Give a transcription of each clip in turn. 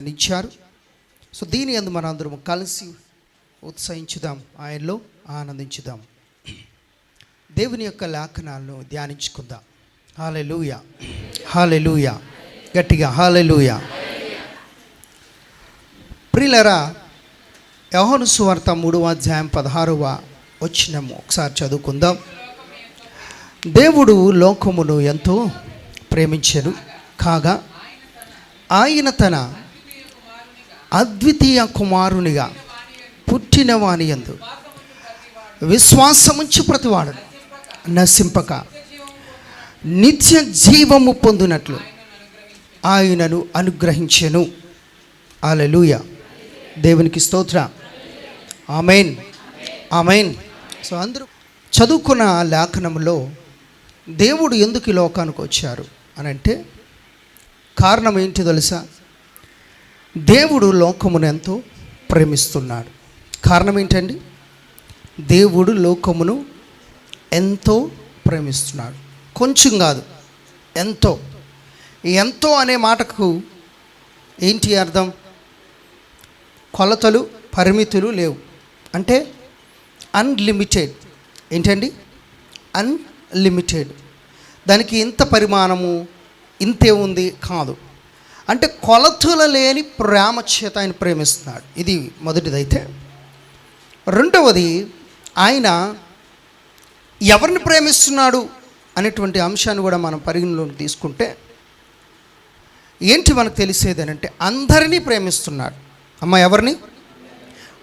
ఇచ్చారు. సో దీని యందు మనందరం కలిసి ఉత్సహించుదాం, ఆయనలో ఆనందించుదాం. దేవుని యొక్క లేఖనాలను ధ్యానించుకుందాం. హల్లెలూయా, హల్లెలూయా, గట్టిగా హల్లెలూయా. ప్రియులారా, యోహాను సువార్త 3వ అధ్యాయం 16వ వచనము ఒకసారి చదువుకుందాం. దేవుడు లోకమును ఎంతో ప్రేమించెను, కాగా ఆయన తన అద్వితీయ కుమారునిగా పుట్టిన వాని యందు విశ్వాసముంచు ప్రతివాడు నశింపక నిత్య జీవము పొందునట్లు ఆయనను అనుగ్రహించెను. హల్లెలూయా, దేవునికి స్తోత్రం. ఆమేన్, ఆమేన్. సో అందరూ చదువుకున్న లేఖనంలో దేవుడు ఎందుకు ఈ లోకానికి వచ్చారు అని అంటే కారణం ఏంటి తెలుసా? దేవుడు లోకమును ఎంతో ప్రేమిస్తున్నాడు. కారణం ఏంటండి? దేవుడు లోకమును ఎంతో ప్రేమిస్తున్నాడు. కొంచెం కాదు, ఎంతో. ఎంతో అనే మాటకు ఏంటి అర్థం? కొలతలు, పరిమితులు లేవు. అంటే అన్లిమిటెడ్. ఏంటండి? అన్లిమిటెడ్. దానికి ఇంత పరిమాణము, ఇంతే ఉంది కాదు. అంటే కొలతలు లేని ప్రేమ చేత ఆయన ప్రేమిస్తున్నాడు. ఇది మొదటిదైతే. రెండవది, ఆయన ఎవరిని ప్రేమిస్తున్నాడు అనేటువంటి అంశాన్ని కూడా మనం పరిగణలోకి తీసుకుంటే ఏంటి మనకు తెలిసేది అని అంటే అందరినీ ప్రేమిస్తున్నాడు. ఎవరిని?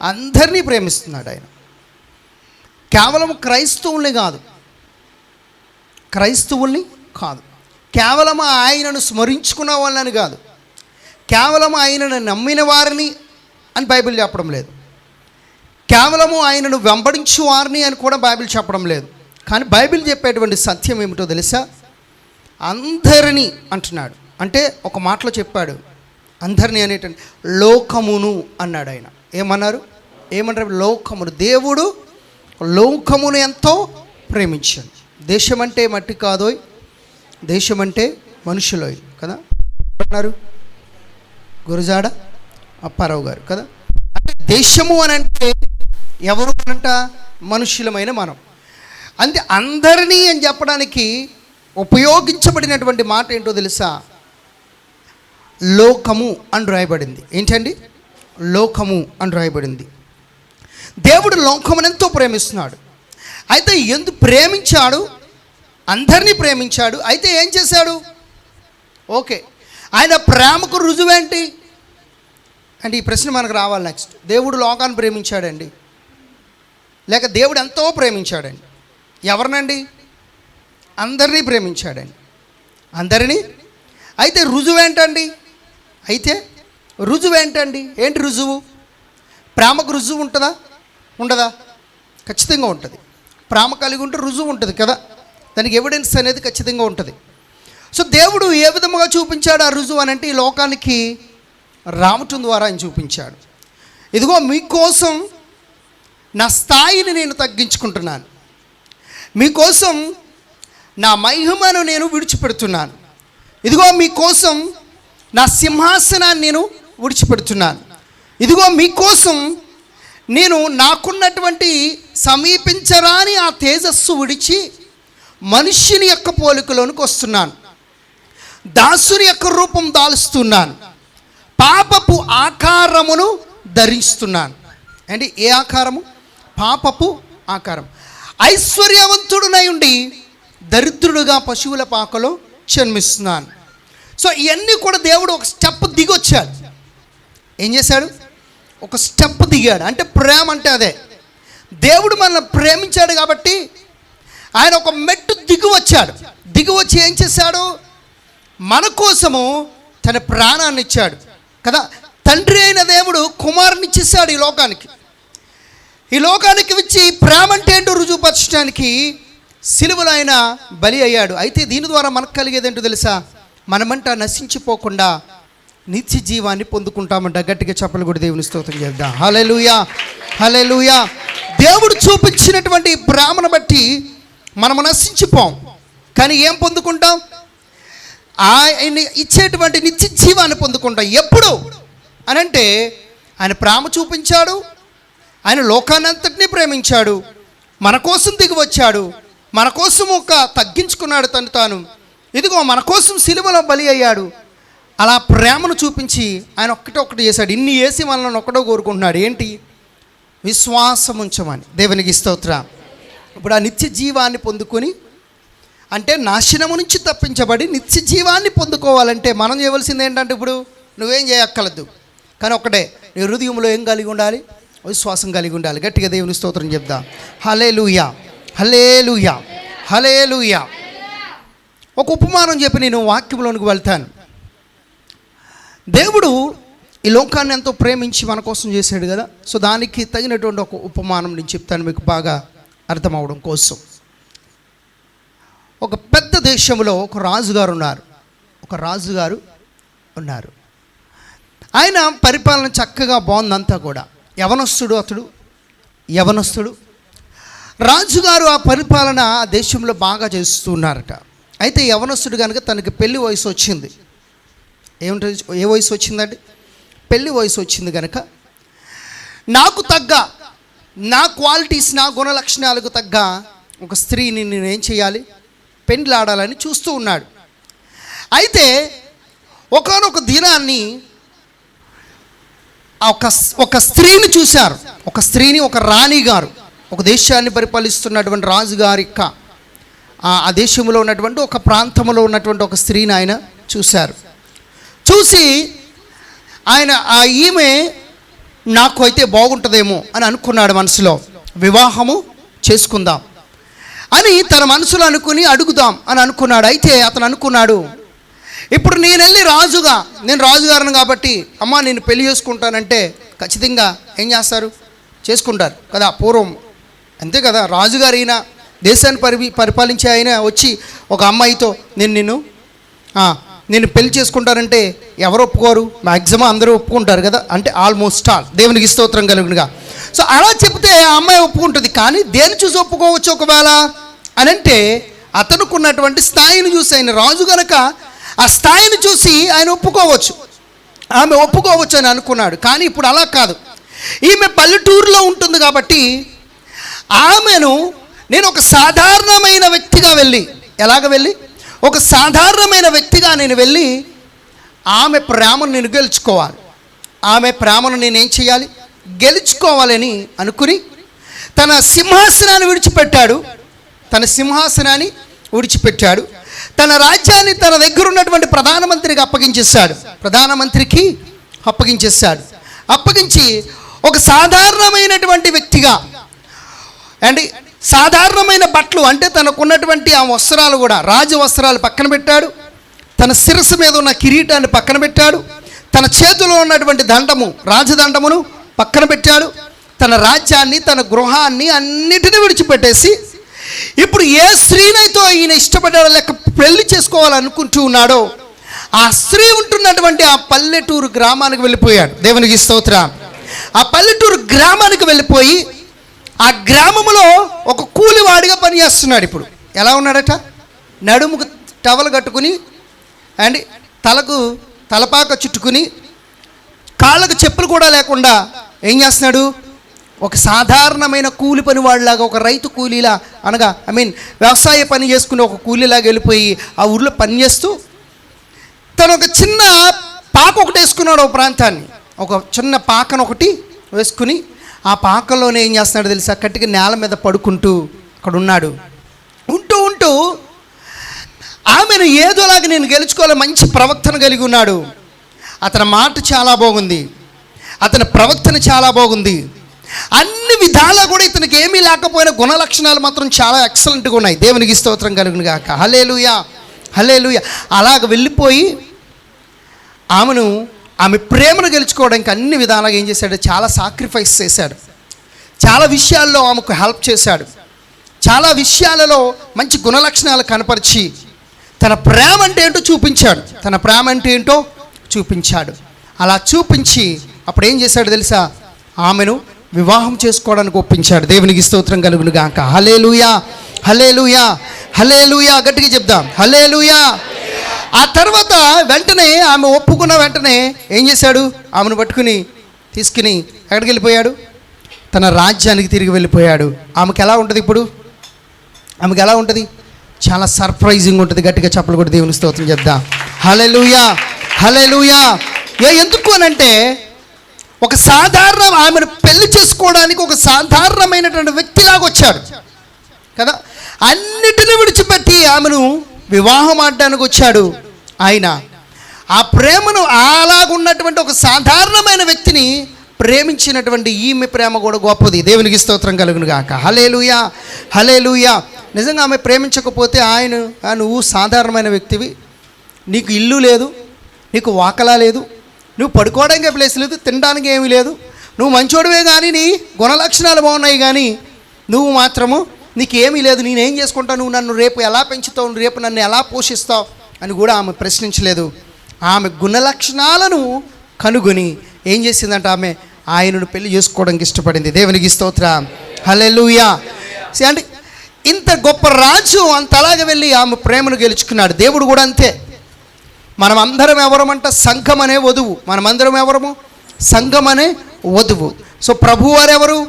అందరినీ ప్రేమిస్తున్నాడు ఆయన. కేవలం క్రైస్తవుల్ని కాదు, కేవలం ఆయనను స్మరించుకున్న వాళ్ళని కాదు, కేవలం ఆయనను నమ్మిన వారిని అని బైబిల్ చెప్పడం లేదు, కేవలము ఆయనను వెంబడించు వారిని అని కూడా బైబిల్ చెప్పడం లేదు. కానీ బైబిల్ చెప్పేటువంటి సత్యం ఏమిటో తెలుసా? అందరినీ అంటున్నాడు. అంటే ఒక మాటలో చెప్పాడు అందరినీ అనేటువంటి లోకమును అన్నాడు ఆయన. ఏమన్నారు? లోకమును. దేవుడు లోకమును ఎంతో ప్రేమించాడు. దేశం అంటే మట్టి కాదోయ్, దేశం అంటే మనుషులోయ్ కదా అన్నారు గురజాడ అప్పారావు గారు కదా. అంటే దేశము అని అంటే ఎవరు అనంట? మనుషులమైన మనం. అంటే అందరినీ అని చెప్పడానికి ఉపయోగించబడినటువంటి మాట ఏంటో తెలుసా? లోకము అని రాయబడింది. ఏంటండి? లోకము అని రాయబడింది. దేవుడు లోకమును ఎంతో ప్రేమిస్తున్నాడు. అయితే ఎందుకు ప్రేమించాడు? అందరినీ ప్రేమించాడు. అయితే ఏం చేశాడు? ఓకే, ఆయన ప్రేమకు రుజువేంటి అంటే ఈ ప్రశ్న మనకు రావాలి నెక్స్ట్. దేవుడు లోకాన్ని ప్రేమించాడండి, లేక దేవుడు ఎంతో ప్రేమించాడండి. ఎవరినండి? అందరినీ ప్రేమించాడండి, అందరినీ. అయితే రుజువేంటండి? ఏంటి రుజువు? ప్రేమకు రుజువు ఉంటుందా? ఉండదా? ఖచ్చితంగా ఉంటుంది. ప్రేమ కలిగి ఉంటే రుజువు ఉంటుంది కదా, దానికి ఎవిడెన్స్ అనేది ఖచ్చితంగా ఉంటుంది. సో దేవుడు ఏ విధముగా చూపించాడు ఆ రుజువు అని అంటే ఈ లోకానికి రావటం ద్వారా ఆయన చూపించాడు. ఇదిగో మీకోసం నా స్థాయిని నేను తగ్గించుకుంటున్నాను, మీకోసం నా మహిమను నేను విడిచిపెడుతున్నాను, ఇదిగో మీకోసం నా సింహాసనాన్ని నేను విడిచిపెడుతున్నాను, ఇదిగో మీకోసం నేను నాకున్నటువంటి సమీపించరాని ఆ తేజస్సు విడిచి మనుష్యుని యొక్క పోలికలోనికి వస్తున్నాను, దాసుని యొక్క రూపం దాలుస్తున్నాను, పాపపు ఆకారమును ధరిస్తున్నాను. అంటే ఏ ఆకారము? పాపపు ఆకారం. ఐశ్వర్యవంతుడునై ఉండి దరిద్రుడుగా పశువుల పాకలో జన్మిస్తున్నాను. సో ఇవన్నీ కూడా దేవుడు ఒక స్టెప్ దిగొచ్చాడు. ఏం చేశాడు? ఒక స్టెప్ దిగాడు. అంటే ప్రేమ అంటే అదే. దేవుడు మనల్ని ప్రేమించాడు కాబట్టి ఆయన ఒక మెట్టు దిగివచ్చి ఏం చేశాడు? మన కోసము తన ప్రాణాన్ని ఇచ్చాడు కదా. తండ్రి అయిన దేవుడు కుమారుని ఇచ్చేసాడు ఈ లోకానికి వచ్చి ప్రేమ అంటే ఏంటో రుజువుపరచడానికి సిలువలో ఆయన బలి అయ్యాడు. అయితే దీని ద్వారా మనకు కలిగేది ఏంటో తెలుసా? మనమంట నశించిపోకుండా నిత్య జీవాన్ని పొందుకుంటామంట. గట్టిగా చప్పలు కూడా దేవుని స్తోత్రం చేద్దాం. హల్లెలూయా, హల్లెలూయా. దేవుడు చూపించినటువంటి ప్రేమను బట్టి మనము నశించిపోం, కానీ ఏం పొందుకుంటాం? ఆయన ఇచ్చేటువంటి నిత్య జీవాన్ని పొందుకుంటాం. ఎప్పుడు? అని అంటే ఆయన ప్రేమ చూపించాడు, ఆయన లోకానంతటినీ ప్రేమించాడు, మన కోసం దిగి వచ్చాడు, మన కోసం తగ్గించుకున్నాడు తను తాను, ఇదిగో మన కోసం సిలువలో బలి అయ్యాడు. అలా ప్రేమను చూపించి ఆయన ఒక్కటి చేశాడు. ఇన్ని చేసి మనల్ని ఒక్కడో కోరుకుంటున్నాడు, ఏంటి? విశ్వాసం ఉంచమని. దేవునికి స్తోత్రం. ఇప్పుడు ఆ నిత్య జీవాన్ని పొందుకొని, అంటే నాశనము నుంచి తప్పించబడి నిత్య జీవాన్ని పొందుకోవాలంటే మనం చేయవలసింది ఏంటంటే, ఇప్పుడు నువ్వేం చేయక్కర్లేదు, కానీ ఒకటే, నీ హృదయంలో ఏం కలిగి ఉండాలి? విశ్వాసం కలిగి ఉండాలి. గట్టిగా దేవుని స్తోత్రం చెప్దాం. హల్లెలూయా, హల్లెలూయా, హల్లెలూయా. ఒక ఉపమానం చెప్పి నేను వాక్యంలోనికి వెళ్తాను. దేవుడు ఈ లోకాన్ని ఎంతో ప్రేమించి మన కోసం చేశాడు కదా. సో దానికి తగినటువంటి ఒక ఉపమానం నేను చెప్తాను మీకు బాగా అర్థం అవడం కోసం. ఒక పెద్ద దేశంలో ఒక రాజుగారు ఉన్నారు. ఆయన పరిపాలన చక్కగా బాగుందంతా కూడా. యవనస్తుడు రాజుగారు ఆ పరిపాలన ఆ దేశంలో బాగా చేస్తూ ఉన్నారట. అయితే యవనస్తుడు కనుక తనకి పెళ్లి వయసు వచ్చింది. ఏముంటుంది? ఏ వయసు వచ్చిందండి? పెళ్లి వయసు వచ్చింది కనుక నాకు తగ్గ, నా క్వాలిటీస్, నా గుణలక్షణాలకు తగ్గ ఒక స్త్రీని నేనేం చేయాలి? పెండ్లాడాలని చూస్తూ ఉన్నాడు. అయితే ఒకానొక దినాన్ని ఒక స్త్రీని చూశారు. ఒక రాణి గారు, ఒక దేశాన్ని పరిపాలిస్తున్నటువంటి రాజుగారి ఆ దేశంలో ఉన్నటువంటి ఒక ప్రాంతంలో ఉన్నటువంటి ఒక స్త్రీని ఆయన చూసి ఆయన ఈమె నాకు అయితే బాగుంటుందేమో అని అనుకున్నాడు మనసులో. వివాహము చేసుకుందాం అని తన మనసులో అనుకుని అడుగుదాం అని అనుకున్నాడు. అయితే అతను అనుకున్నాడు, ఇప్పుడు నేను వెళ్ళి నేను రాజుగారిని కాబట్టి అమ్మ నేను పెళ్లి చేసుకుంటానంటే ఖచ్చితంగా ఏం చేస్తారు? చేసుకుంటారు కదా. పూర్వం అంతే కదా. రాజుగారు అయినా, దేశాన్ని పరిపాలించే ఆయన వచ్చి ఒక అమ్మాయితో నేను పెళ్లి చేసుకుంటానంటే ఎవరు ఒప్పుకోరు? మ్యాక్సిమం అందరూ ఒప్పుకుంటారు కదా, అంటే ఆల్మోస్ట్ ఆల్. దేవునికి స్తోత్రం కలుగునుగా. సో అలా చెప్తే ఆ అమ్మాయి ఒప్పుకుంటుంది. కానీ దేని చూసి ఒప్పుకోవచ్చు ఒకవేళ అని అంటే, అతనుకున్నటువంటి స్థాయిని చూసి, ఆయన రాజు కనుక ఆ స్థాయిని చూసి ఆయన ఆమె ఒప్పుకోవచ్చు అని అనుకున్నాడు. కానీ ఇప్పుడు అలా కాదు. ఈమె పల్లెటూరులో ఉంటుంది కాబట్టి ఆమెను నేను ఒక సాధారణమైన వ్యక్తిగా ఒక సాధారణమైన వ్యక్తిగా నేను వెళ్ళి ఆమె ప్రేమను నేను గెలుచుకోవాలి. ఆమె ప్రేమను నేనేం చేయాలి? గెలుచుకోవాలని అనుకుని తన సింహాసనాన్ని విడిచిపెట్టాడు. తన రాజ్యాన్ని తన దగ్గర ఉన్నటువంటి ప్రధానమంత్రికి అప్పగించి ఒక సాధారణమైనటువంటి వ్యక్తిగా, అండ్ సాధారణమైన బట్టలు, అంటే తనకున్నటువంటి ఆ వస్త్రాలు కూడా, రాజ వస్త్రాలు పక్కన పెట్టాడు. తన శిరస్సు మీద ఉన్న కిరీటాన్ని పక్కన పెట్టాడు. తన చేతిలో ఉన్నటువంటి రాజదండమును పక్కన పెట్టాడు. తన రాజ్యాన్ని, తన గృహాన్ని అన్నిటినీ విడిచిపెట్టేసి ఇప్పుడు ఏ స్త్రీనైతే ఈయన ఇష్టపడ్డాడో లేక పెళ్లి చేసుకోవాలనుకుంటూ ఉన్నాడో ఆ స్త్రీ ఉంటున్నటువంటి ఆ పల్లెటూరు గ్రామానికి వెళ్ళిపోయాడు. దేవునికి స్తోత్రం. ఆ పల్లెటూరు గ్రామానికి వెళ్ళిపోయి ఆ గ్రామంలో ఒక కూలివాడిగా పనిచేస్తున్నాడు. ఇప్పుడు ఎలా ఉన్నాడట? నడుముకు టవల్ కట్టుకుని అండ్ తలకు తలపాక చుట్టుకుని కాళ్ళకు చెప్పులు కూడా లేకుండా ఏం చేస్తున్నాడు? ఒక సాధారణమైన కూలి పనివాడిలాగా, ఒక రైతు కూలీలా, అనగా వ్యవసాయ పని చేసుకుని ఒక కూలీలాగా వెళ్ళిపోయి ఆ ఊర్లో పనిచేస్తూ తను ఒక చిన్న పాక ఒకటి వేసుకున్నాడు. ఒక ప్రాంతాన్ని, ఒక చిన్న పాకను ఒకటి వేసుకుని ఆ పాకలోనే ఏం చేస్తున్నాడు తెలుసా? కట్టికి నేల మీద పడుకుంటూ అక్కడ ఉన్నాడు. ఉంటూ ఆమెను ఏదోలాగా నేను గెలుచుకోవాలి, మంచి ప్రవక్తన కలిగి ఉన్నాడు. అతని మాట చాలా బాగుంది, అతని ప్రవక్తన చాలా బాగుంది. అన్ని విధాలా కూడా ఇతనికి ఏమీ లేకపోయినా గుణలక్షణాలు మాత్రం చాలా ఎక్సలెంట్గా ఉన్నాయి. దేవునికి స్తోత్రం కలుగును గాక. హల్లెలూయా, హల్లెలూయా. అలాగ వెళ్ళిపోయి ఆమె ప్రేమను గెలుచుకోవడానికి అన్ని విధాలుగా ఏం చేశాడు? చాలా సాక్రిఫైస్ చేశాడు. చాలా విషయాల్లో ఆమెకు హెల్ప్ చేశాడు. చాలా విషయాలలో మంచి గుణలక్షణాలు కనపరిచి తన ప్రేమ అంటే ఏంటో చూపించాడు. అలా చూపించి అప్పుడు ఏం చేశాడు తెలుసా? ఆమెను వివాహం చేసుకోవడానికి ఒప్పించాడు. దేవునికి స్తోత్రం కలుగును గాక. హల్లెలూయా, హల్లెలూయా, హల్లెలూయా. గట్టిగా చెప్దాం, హల్లెలూయా. ఆ తర్వాత వెంటనే ఆమె ఒప్పుకున్న వెంటనే ఏం చేశాడు? ఆమెను పట్టుకుని తీసుకుని ఎక్కడికి వెళ్ళిపోయాడు? తన రాజ్యానికి తిరిగి వెళ్ళిపోయాడు. ఆమెకి ఎలా ఉంటుంది ఇప్పుడు? ఆమెకి ఎలా ఉంటుంది? చాలా సర్ప్రైజింగ్ ఉంటుంది. గట్టిగా చప్పలు కొట్టి దేవుని స్తోత్రం చెప్దాం. హల్లెలూయా, హల్లెలూయా. ఎందుకు అనంటే ఒక సాధారణ ఆమెను పెళ్లి చేసుకోవడానికి ఒక సాధారణమైనటువంటి వ్యక్తిలాగా వచ్చాడు కదా. అన్నిటిని విడిచిపెట్టి ఆమెను వివాహం ఆడడానికి వచ్చాడు ఆయన. ఆ ప్రేమను అలాగున్నటువంటి ఒక సాధారణమైన వ్యక్తిని ప్రేమించినటువంటి ఈమె ప్రేమ కూడా గొప్పది. దేవునికి స్తోత్రం కలుగును గాక. హల్లెలూయా, హల్లెలూయా. నిజంగా ఆమె ప్రేమించకపోతే నువ్వు సాధారణమైన వ్యక్తివి, నీకు ఇల్లు లేదు, నీకు వాకలా లేదు, నువ్వు పడుకోవడానికి ప్లేస్ లేదు, తినడానికి ఏమీ లేదు, నువ్వు మంచోడివే కానీ నీ గుణలక్షణాలు బాగున్నాయి కానీ నువ్వు మాత్రము నీకేమీ లేదు, నేనేం చేసుకుంటావు, నువ్వు నన్ను రేపు ఎలా పెంచుతావు, రేపు నన్ను ఎలా పోషిస్తావు అని కూడా ఆమె ప్రశ్నించలేదు. ఆమె గుణలక్షణాలను కనుగొని ఏం చేసిందంటే ఆమె ఆయనను పెళ్లి చేసుకోవడానికి ఇష్టపడింది. దేవునికి స్తోత్రం. హల్లెలూయా. అంటే ఇంత గొప్ప రాజు అంతలాగా వెళ్ళి ఆమె ప్రేమను గెలుచుకున్నాడు. దేవుడు కూడా అంతే. మనమందరం ఎవరమంట? సంఘం అనే వధువు. మనమందరం ఎవరము? సంఘం అనే వధువు. సో ప్రభు వారు ఎవరు?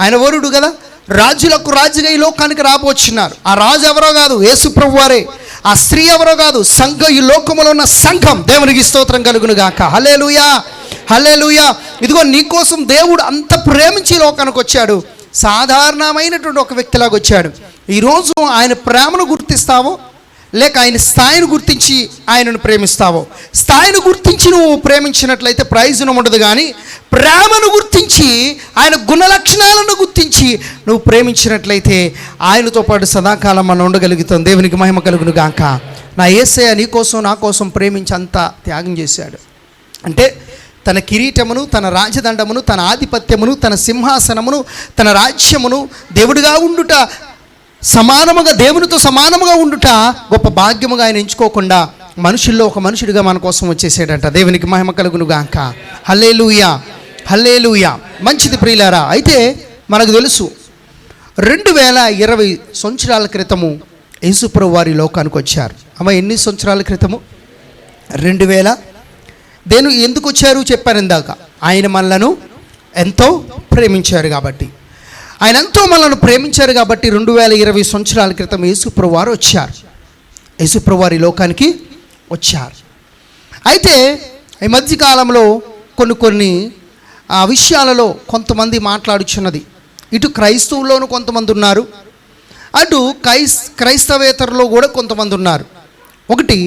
ఆయన వరుడు కదా. రాజులకు రాజుగా ఈ లోకానికి రాబోచున్నారు. ఆ రాజు ఎవరో కాదు, యేసు ప్రభు వారే. ఆ స్త్రీ ఎవరో కాదు, సంఘం, ఈ లోకంలో ఉన్న సంఘం. దేవునికి స్తోత్రం కలుగును గాక. హల్లెలూయా, హల్లెలూయా. ఇదిగో నీకోసం దేవుడు అంత ప్రేమించి లోకానికి వచ్చాడు. సాధారణమైనటువంటి ఒక వ్యక్తిలాగా వచ్చాడు. ఈరోజు ఆయన ప్రేమను గుర్తిస్తావో లేక ఆయన స్థాయిని గుర్తించి ఆయనను ప్రేమిస్తావో? స్థాయిని గుర్తించి నువ్వు ప్రేమించినట్లయితే ప్రయోజనం ఉండదు, కానీ ప్రేమను గుర్తించి ఆయన గుణలక్షణాలను గుర్తించి నువ్వు ప్రేమించినట్లయితే ఆయనతో పాటు సదాకాలం మనం ఉండగలుగుతాం. దేవునికి మహిమ కలుగును గాక. నా యేసయ్య నీ కోసం నా కోసం ప్రేమించి అంతా త్యాగం చేశాడు. అంటే తన కిరీటమును, తన రాజదండమును, తన ఆధిపత్యమును, తన సింహాసనమును, తన రాజ్యమును, దేవుడిగా ఉండుట, సమానముగా దేవునితో సమానముగా ఉండుట గొప్ప భాగ్యముగా ఆయన ఎంచుకోకుండా మనుషుల్లో ఒక మనుషుడిగా మన కోసం వచ్చేసాడంట. దేవునికి మహిమ కలుగును గాక. హల్లెలూయా, హల్లెలూయా. మంచిది ప్రియులారా. అయితే మనకు తెలుసు 2020 సంవత్సరాల క్రితము యేసుప్రభు వారి లోకానికి వచ్చారు. అమ్మ, ఎన్ని సంవత్సరాల క్రితము? 2000. ఎందుకు వచ్చారు చెప్పాను ఇందాక. ఆయన మనలను ఎంతో ప్రేమించారు కాబట్టి, ఆయన ఎంతో మనల్ని ప్రేమించారు కాబట్టి 2020 సంవత్సరాల క్రితం యేసుప్రభు వారు వచ్చారు. యేసుప్రభు వారి లోకానికి వచ్చారు. అయితే ఈ మధ్యకాలంలో కొన్ని విషయాలలో కొంతమంది మాట్లాడుచున్నది. ఇటు క్రైస్తవుల్లోనూ కొంతమంది ఉన్నారు, అటు క్రైస్తవేతరులో కూడా కొంతమంది ఉన్నారు. ఒకటి,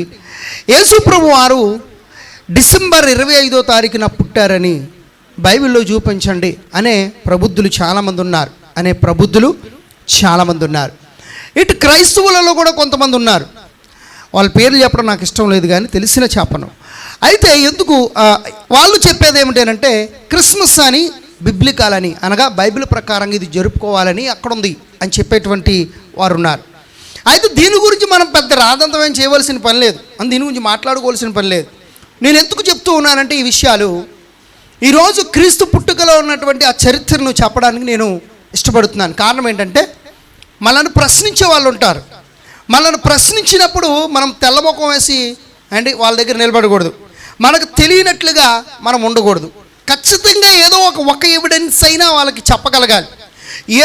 యేసుప్రభు వారు డిసెంబర్ 25వ తారీఖున పుట్టారని బైబిల్లో చూపించండి అనే ప్రబుద్ధులు చాలామంది ఉన్నారు. ఇటు క్రైస్తవులలో కూడా కొంతమంది ఉన్నారు. వాళ్ళ పేర్లు చెప్పడం నాకు ఇష్టం లేదు, కానీ తెలిసిన చెప్పను. అయితే ఎందుకు వాళ్ళు చెప్పేది ఏమిటంటే క్రిస్మస్ అని, బిబ్లికల్ అని, అనగా బైబిల్ ప్రకారంగా ఇది జరుపుకోవాలని అక్కడ ఉంది అని చెప్పేటువంటి వారు ఉన్నారు. అయితే దీని గురించి మనం పెద్ద రాదంతం ఏం చేయవలసిన పని లేదు, దీని గురించి మాట్లాడుకోవాల్సిన పని లేదు. నేను ఎందుకు చెప్తూ ఉన్నానంటే ఈ విషయాలు ఈరోజు క్రీస్తు పుట్టుకలో ఉన్నటువంటి ఆ చరిత్రను చెప్పడానికి నేను ఇష్టపడుతున్నాను. కారణం ఏంటంటే మనల్ని ప్రశ్నించే వాళ్ళు ఉంటారు. మనల్ని ప్రశ్నించినప్పుడు మనం తెల్లముఖం వేసి వాళ్ళ దగ్గర నిలబడకూడదు. మనకు తెలియనట్లుగా మనం ఉండకూడదు. ఖచ్చితంగా ఏదో ఒక ఎవిడెన్స్ అయినా వాళ్ళకి చెప్పగలగాలి.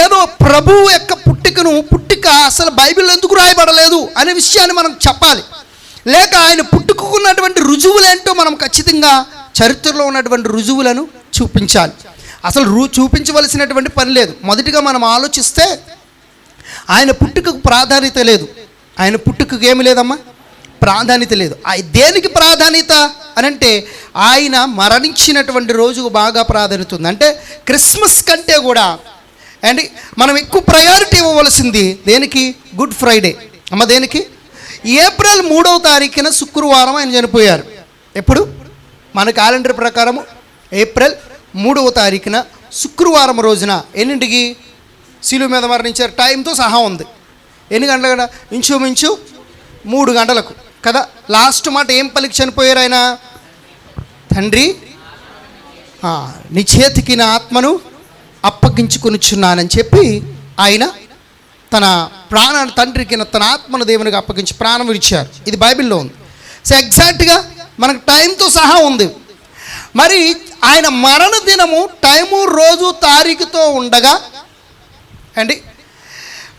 ఏదో ప్రభువు యొక్క పుట్టుక అసలు బైబిల్లో ఎందుకు రాయబడలేదు అనే విషయాన్ని మనం చెప్పాలి. లేక ఆయన పుట్టుకున్నటువంటి రుజువులేంటో మనం ఖచ్చితంగా చరిత్రలో ఉన్నటువంటి రుజువులను చూపించాలి. అసలు చూపించవలసినటువంటి పని లేదు. మొదటిగా మనం ఆలోచిస్తే ఆయన పుట్టుకకు ప్రాధాన్యత లేదు. ఆయన పుట్టుకకు ఏమి లేదమ్మా? ప్రాధాన్యత లేదు. దేనికి ప్రాధాన్యత అని అంటే ఆయన మరణించినటువంటి రోజుకు బాగా ప్రాధాన్యత ఉంది. అంటే క్రిస్మస్ కంటే కూడా మనం ఎక్కువ ప్రయారిటీ ఇవ్వవలసింది దేనికి? Good Friday. అమ్మ, దేనికి? ఏప్రిల్ 3వ తారీఖున శుక్రవారం ఆయన చనిపోయారు. ఎప్పుడు? మన క్యాలెండర్ ప్రకారము ఏప్రిల్ 3వ తారీఖున శుక్రవారం రోజున ఎన్నింటికి శిలువ మీద మరణించారు? టైంతో సహా ఉంది. ఎన్ని గంటల కదా? ఇంచుమించు 3 గంటలకు కదా. లాస్ట్ మాట ఏం పలికి చనిపోయారు ఆయన? తండ్రి, నీ చేతికి నా ఆత్మను అప్పగించుకొనిచున్నానని చెప్పి ఆయన తన ప్రాణాన్ని తండ్రికి తన ఆత్మను దేవునికి అప్పగించి ప్రాణం విడిచారు. ఇది బైబిల్లో ఉంది. సో ఎగ్జాక్ట్గా మనకు టైంతో సహా ఉంది. మరి ఆయన మరణ దినము టైము, రోజు, తారీఖుతో ఉండగా అండి,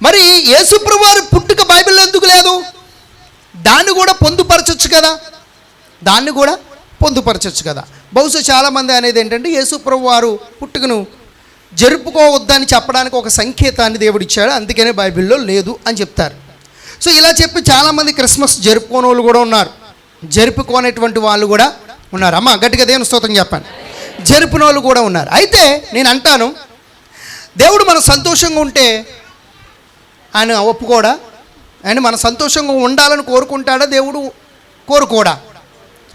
మరి యేసుప్రభు వారి పుట్టుక బైబిల్లో ఎందుకు లేదు? దాన్ని కూడా పొందుపరచొచ్చు కదా, దాన్ని కూడా పొందుపరచొచ్చు కదా. బహుశా చాలామంది అనేది ఏంటంటే యేసుప్రభు వారు పుట్టుకను జరుపుకోవద్దని చెప్పడానికి ఒక సంకేతాన్ని దేవుడిచ్చాడు, అందుకనే బైబిల్లో లేదు అని చెప్తారు. సో ఇలా చెప్పి చాలామంది క్రిస్మస్ జరుపుకోని వాళ్ళు కూడా ఉన్నారు, జరుపుకోనేటువంటి వాళ్ళు కూడా ఉన్నారు. అమ్మ గట్టిగా దేవుని స్తోత్రం చెప్పండి. జరుపున వాళ్ళు కూడా ఉన్నారు. అయితే నేను అంటాను, దేవుడు మనం సంతోషంగా ఉంటే ఆయన ఒప్పుకోడా? ఆయన మన సంతోషంగా ఉండాలని కోరుకుంటాడా? దేవుడు కోరుకోడా?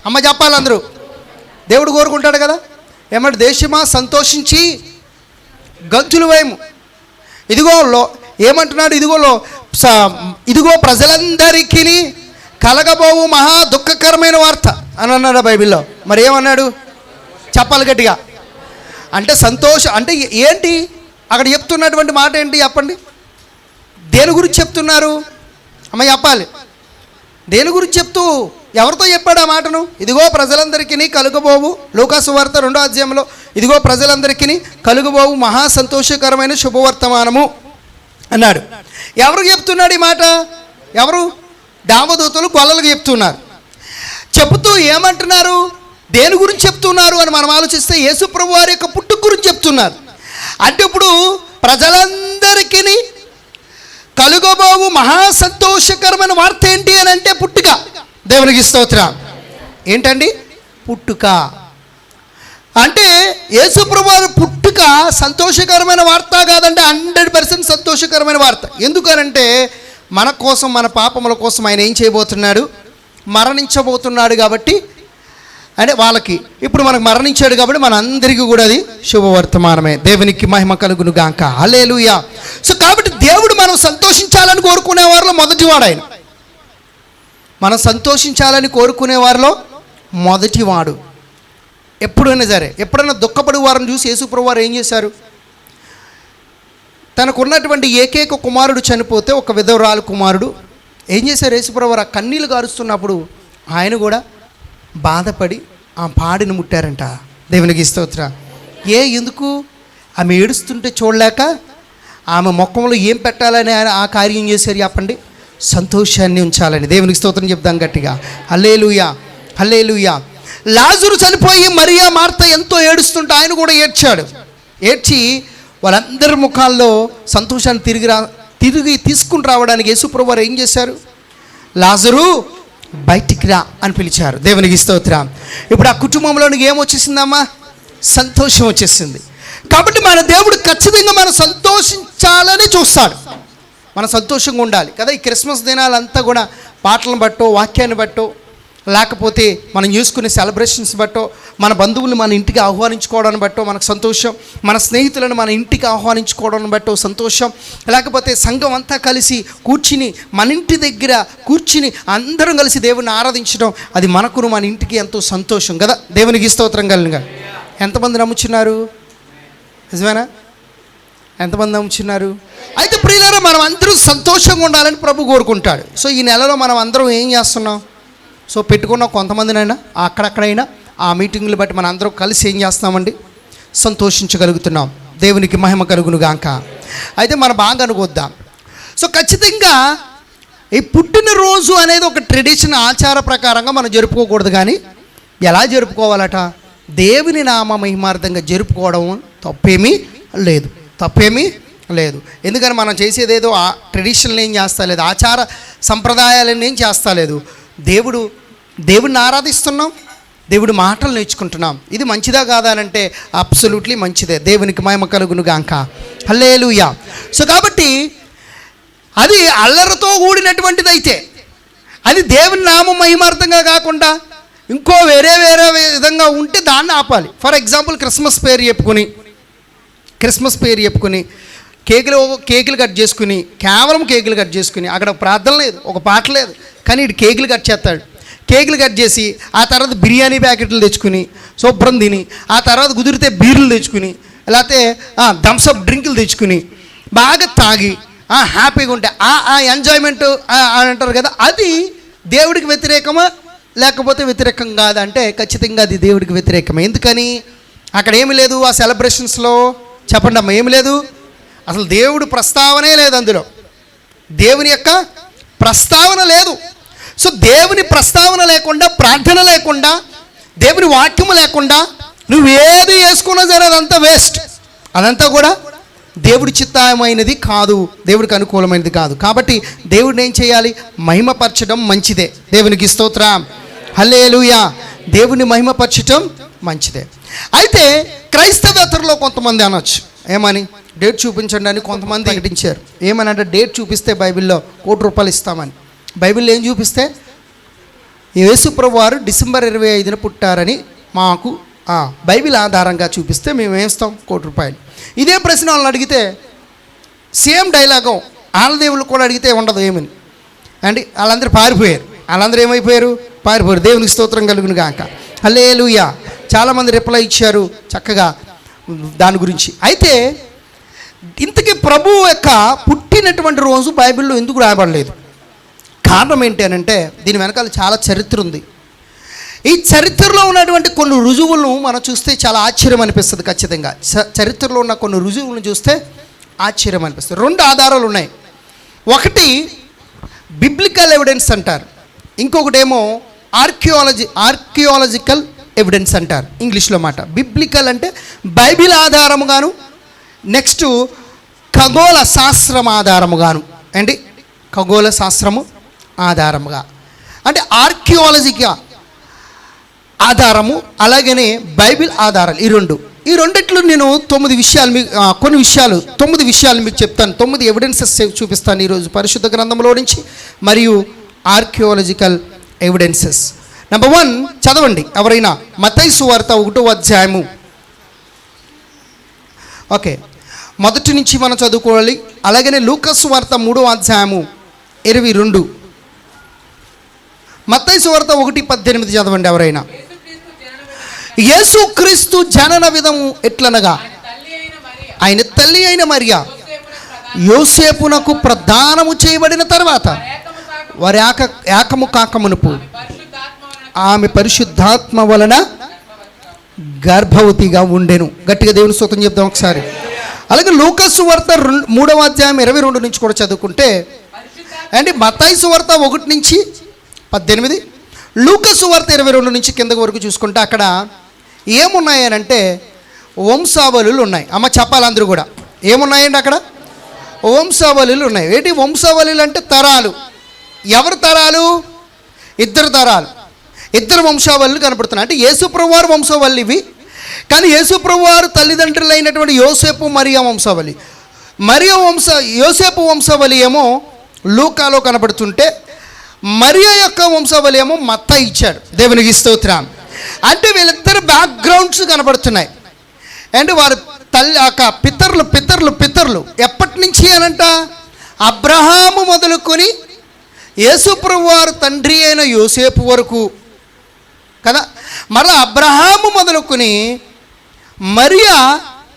అమ్మ చెప్పాలి అందరూ. దేవుడు కోరుకుంటాడు కదా. ఏమంటే దేశమా సంతోషించి గంతులు వేయము, ఇదిగో ఏమంటున్నాడు, ఇదిగో ప్రజలందరికీ కలగబోవు మహా దుఃఖకరమైన వార్త అని అన్నాడు బైబిల్లో. మరి ఏమన్నాడు చెప్పాలి గట్టిగా. అంటే అంటే ఏంటి అక్కడ చెప్తున్నటువంటి మాట ఏంటి చెప్పండి? దేని గురించి చెప్తున్నారు అమ్మ చెప్పాలి. దేని గురించి చెప్తూ ఎవరితో చెప్పాడు ఆ మాటను? ఇదిగో ప్రజలందరికీ కలుగబోవు, లూకాసు వార్త 2వ అధ్యాయంలో ఇదిగో ప్రజలందరికీ కలుగబోవు మహా సంతోషకరమైన శుభవర్తమానము అన్నాడు. ఎవరు చెప్తున్నాడు ఈ మాట? ఎవరు? దేవదూతలు గొల్లలకు చెప్తున్నారు. చెబుతూ ఏమంటున్నారు, దేని గురించి చెప్తున్నారు అని మనం ఆలోచిస్తే యేసుప్రభు వారి యొక్క పుట్టుక గురించి చెప్తున్నారు. అంటే ఇప్పుడు ప్రజలందరికీ కలుగబోవు మహా సంతోషకరమైన వార్త ఏంటి అని అంటే పుట్టుక. దేవునికి స్తోత్రం. ఏంటండి పుట్టుక అంటే? యేసుప్రభు వారి పుట్టుక సంతోషకరమైన వార్త కాదంటే 100% సంతోషకరమైన వార్త. ఎందుకనంటే మన కోసం, మన పాపముల కోసం ఆయన ఏం చేయబోతున్నాడు? మరణించబోతున్నాడు. కాబట్టి అంటే వాళ్ళకి ఇప్పుడు మనకు మరణించాడు కాబట్టి మన అందరికీ కూడా అది శుభవర్తమానమే. దేవునికి మహిమ కలుగును గాక. హల్లెలూయా. సో కాబట్టి దేవుడు మనం సంతోషించాలని కోరుకునే వారిలో మొదటివాడు ఆయన. మనం సంతోషించాలని కోరుకునే వారిలో మొదటివాడు. ఎప్పుడైనా సరే, ఎప్పుడైనా దుఃఖపడి వారిని చూసి యేసుప్రభు వారు ఏం చేశారు? తనకున్నటువంటి ఏకైక కుమారుడు చనిపోతే, ఒక విధవరాలు కుమారుడు ఏం చేశారు? యేసుప్రభు వారు కన్నీళ్లు గారుస్తున్నప్పుడు ఆయన కూడా బాధపడి ఆ పాడిని ముట్టారంట. దేవునికి స్తోత్రం. ఎందుకు? ఆమె ఏడుస్తుంటే చూడలేక ఆమె ముఖంలో ఏం పెట్టాలని ఆ కార్యం చేశారు చెప్పండి? సంతోషాన్ని ఉంచాలని. దేవునికి స్తోత్రం చెప్దాం గట్టిగా. హల్లెలూయా, హల్లెలూయా. లాజరు చనిపోయి మరియా మార్త ఎంతో ఏడుస్తుంటే ఆయన కూడా ఏడ్చాడు. ఏడ్చి వాళ్ళందరి ముఖాల్లో సంతోషాన్ని తిరిగి తీసుకుని రావడానికి యేసుప్రభు వారు ఏం చేశారు? లాజరు బయటికి రా అని పిలిచారు. దేవునికి స్తోత్రం. ఇప్పుడు ఆ కుటుంబంలోనికి ఏమొచ్చేసిందమ్మా? సంతోషం వచ్చేసింది. కాబట్టి మన దేవుడు ఖచ్చితంగా మనం సంతోషించాలని చూస్తాడు. మనం సంతోషంగా ఉండాలి కదా. ఈ క్రిస్మస్ దినాలంతా కూడా పాటలను బట్టో, వాక్యాన్ని బట్టో, లేకపోతే మనం చేసుకునే సెలబ్రేషన్స్ బట్టో, మన బంధువులు మన ఇంటికి ఆహ్వానించుకోవడాన్ని బట్టో మనకు సంతోషం, మన స్నేహితులను మన ఇంటికి ఆహ్వానించుకోవడం బట్టో సంతోషం, లేకపోతే సంఘం అంతా కలిసి కూర్చుని మన ఇంటి దగ్గర కూర్చుని అందరం కలిసి దేవుని ఆరాధించడం, అది మనకును మన ఇంటికి ఎంతో సంతోషం కదా. దేవునికి స్తోత్రం కలిగిన. ఎంతమంది నమ్ముచున్నారు? నిజమేనా? ఎంతమంది నమ్ముచున్నారు? అయితే ప్రియులారా, మనం అందరూ సంతోషంగా ఉండాలని ప్రభు కోరుకుంటాడు. సో ఈ నెలలో మనం అందరం ఏం చేస్తున్నాం? సో పెట్టుకున్న కొంతమందినైనా అక్కడక్కడైనా ఆ మీటింగ్లు బట్టి మన అందరం కలిసి ఏం చేస్తున్నామండి? సంతోషించగలుగుతున్నాం. దేవునికి మహిమ కలుగును గాక. అయితే మనం బాగా అనుకోద్దాం. సో ఖచ్చితంగా ఈ పుట్టినరోజు అనేది ఒక ట్రెడిషన్, ఆచార ప్రకారంగా మనం జరుపుకోకూడదు. కానీ ఎలా జరుపుకోవాలట? దేవుని నామ మహిమార్థంగా జరుపుకోవడం తప్పేమీ లేదు, తప్పేమీ లేదు. ఎందుకని మనం చేసేదేదో ఆ ట్రెడిషన్లు ఏం చేస్తా లేదు, ఆచార సంప్రదాయాలను ఏం చేస్తా లేదు. దేవుడిని ఆరాధిస్తున్నాం, దేవుడి మాటలు నేర్చుకుంటున్నాం. ఇది మంచిదా కాదా అని అంటే అబ్సల్యూట్లీ మంచిదే. దేవునికి మహిమ కలుగును గాక. హల్లెలూయా. సో కాబట్టి అది అల్లరితో కూడినటువంటిది అయితే, అది దేవుని నామ మహిమార్థంగా కాకుండా ఇంకో వేరే విధంగా ఉంటే దాన్ని ఆపాలి. ఫర్ ఎగ్జాంపుల్ క్రిస్మస్ పేరు చెప్పుకొని కేకులు కట్ చేసుకుని, కేవలం కేకులు కట్ చేసుకుని, అక్కడ ప్రార్థన లేదు, ఒక పాట లేదు, కానీ ఇటు కేకులు కట్ చేస్తాడు. కేకులు కట్ చేసి ఆ తర్వాత బిర్యానీ ప్యాకెట్లు తెచ్చుకుని శుభ్రం తిని, ఆ తర్వాత కుదిరితే బీర్లు తెచ్చుకుని, లేకపోతే థమ్సప్ డ్రింకులు తెచ్చుకుని బాగా తాగి హ్యాపీగా ఉంటే ఆ ఎంజాయ్మెంట్ అని అంటారు కదా, అది దేవుడికి వ్యతిరేకమా లేకపోతే వ్యతిరేకం కాదంటే ఖచ్చితంగా అది దేవుడికి వ్యతిరేకమే. ఎందుకని? అక్కడ ఏమి లేదు ఆ సెలబ్రేషన్స్లో, చెప్పండి అమ్మ, ఏమి లేదు, అసలు దేవుడు ప్రస్తావనే లేదు అందులో, దేవుని యొక్క ప్రస్తావన లేదు. సో దేవుని ప్రస్తావన లేకుండా, ప్రార్థన లేకుండా, దేవుని వాక్యము లేకుండా నువ్వు ఏది వేసుకున్నా సరే అదంతా వేస్ట్, అదంతా కూడా దేవుడి చిత్తమైనది కాదు, దేవుడికి అనుకూలమైనది కాదు. కాబట్టి దేవుడిని ఏం చేయాలి? మహిమపరచడం మంచిదే. దేవునికి స్తోత్రం, హల్లెలూయా. దేవుని మహిమపరచడం మంచిదే. అయితే క్రైస్తవేతరులో కొంతమంది అనొచ్చు, ఏమని? డేట్ చూపించండి అని కొంతమంది ప్రకటించారు. ఏమని అంటే, డేట్ చూపిస్తే బైబిల్లో ₹1,00,000 ఇస్తామని. బైబిల్లో ఏం చూపిస్తే యేసుప్రభు వారు డిసెంబర్ 25న పుట్టారని మాకు బైబిల్ ఆధారంగా చూపిస్తే మేము వేస్తాం ₹1,00,000. ఇదే ప్రశ్న వాళ్ళని అడిగితే సేమ్ డైలాగం వాళ్ళ దేవుళ్ళు కూడా అడిగితే ఉండదు ఏమని అంటే వాళ్ళందరూ పారిపోయారు. వాళ్ళందరూ ఏమైపోయారు? పారిపోయారు. దేవునికి స్తోత్రం కలుగును గాక, హల్లెలూయా. చాలామంది రిప్లై ఇచ్చారు చక్కగా దాని గురించి. అయితే ఇంతకీ ప్రభువు యొక్క పుట్టినటువంటి రోజు బైబిల్లో ఎందుకు రాయబడలేదు? కారణం ఏంటి అని అంటే, దీని వెనకాల చాలా చరిత్ర ఉంది. ఈ చరిత్రలో ఉన్నటువంటి కొన్ని రుజువులను మనం చూస్తే చాలా ఆశ్చర్యం అనిపిస్తుంది. ఖచ్చితంగా చరిత్రలో ఉన్న కొన్ని రుజువులను చూస్తే ఆశ్చర్యం అనిపిస్తుంది. 2 ఆధారాలు ఉన్నాయి. ఒకటి బిబ్లికల్ ఎవిడెన్స్ అంటారు, ఇంకొకటేమో ఆర్కియాలజికల్ ఎవిడెన్స్ అంటారు ఇంగ్లీష్లో మాట. బిబ్లికల్ అంటే బైబిల్ ఆధారముగాను, నెక్స్ట్ ఖగోళ శాస్త్రం ఆధారముగాను. ఏంటి? ఖగోళ శాస్త్రము ఆధారముగా అంటే ఆర్కియాలజీగా ఆధారము, అలాగనే బైబిల్ ఆధారాలు. ఈ రెండిట్లో నేను 9 విషయాలు మీకు 9 విషయాలు మీకు చెప్తాను. 9 ఎవిడెన్సెస్ చూపిస్తాను ఈరోజు పరిశుద్ధ గ్రంథంలో నుంచి, మరియు ఆర్కియాలజికల్ ఎవిడెన్సెస్. నెంబర్ 1 చదవండి ఎవరైనా, మత్తయి సువార్త 1వ అధ్యాయము. ఓకే, మొదటి నుంచి మనం చదువుకోవాలి. అలాగనే లూకా సువార్త 3వ అధ్యాయము 22. మత్తయి సువార్త 1:18 చదవండి ఎవరైనా. యేసుక్రీస్తు జనన విధము ఎట్లనగా, ఆయన తల్లి అయిన మరియా యోసేపునకు ప్రదానము చేయబడిన తర్వాత వారి ఏకము కాకమునుపు ఆమె పరిశుద్ధాత్మ వలన గర్భవతిగా ఉండెను. గట్టిగా దేవుని స్తోత్రం చెప్దాం ఒకసారి. అలాగే లూకా సువార్త 3వ అధ్యాయం 22 నుంచి కూడా చదువుకుంటే, అంటే మత్తయి సువార్త 1 నుంచి 18, లూకా సువార్త 22 నుంచి కిందకి వరకు చూసుకుంటే అక్కడ ఏమున్నాయనంటే వంశావళులు ఉన్నాయి. అమ్మ చెప్పాలి అందరూ కూడా, ఏమున్నాయండి అక్కడ? వంశావళులు ఉన్నాయి. ఏంటి వంశావళులు అంటే? తరాలు. ఎవరు తరాలు? 2 తరాలు, 2 వంశావళులు కనపడుతున్నాయి. అంటే యేసుప్రభు వారు వంశావళి ఇవి, కానీ యేసుప్రభు వారు తల్లిదండ్రులైనటువంటి యోసేపు మరియా వంశావళి. యోసేపు వంశావళి ఏమో లూకాలో కనపడుతుంటే, మరియా యొక్క వంశావళి ఏమో మత్తయి ఇచ్చాడు. దేవునికి స్తోత్రం. అంటే వీళ్ళిద్దరు బ్యాక్గ్రౌండ్స్ కనబడుతున్నాయి. అంటే వారు పితరులు ఎప్పటి నుంచి అనంట? అబ్రహాము మొదలుకొని యేసుప్రభు వారు తండ్రి అయిన యోసేపు వరకు కదా. మరలా అబ్రహాము మొదలుకొని మరియా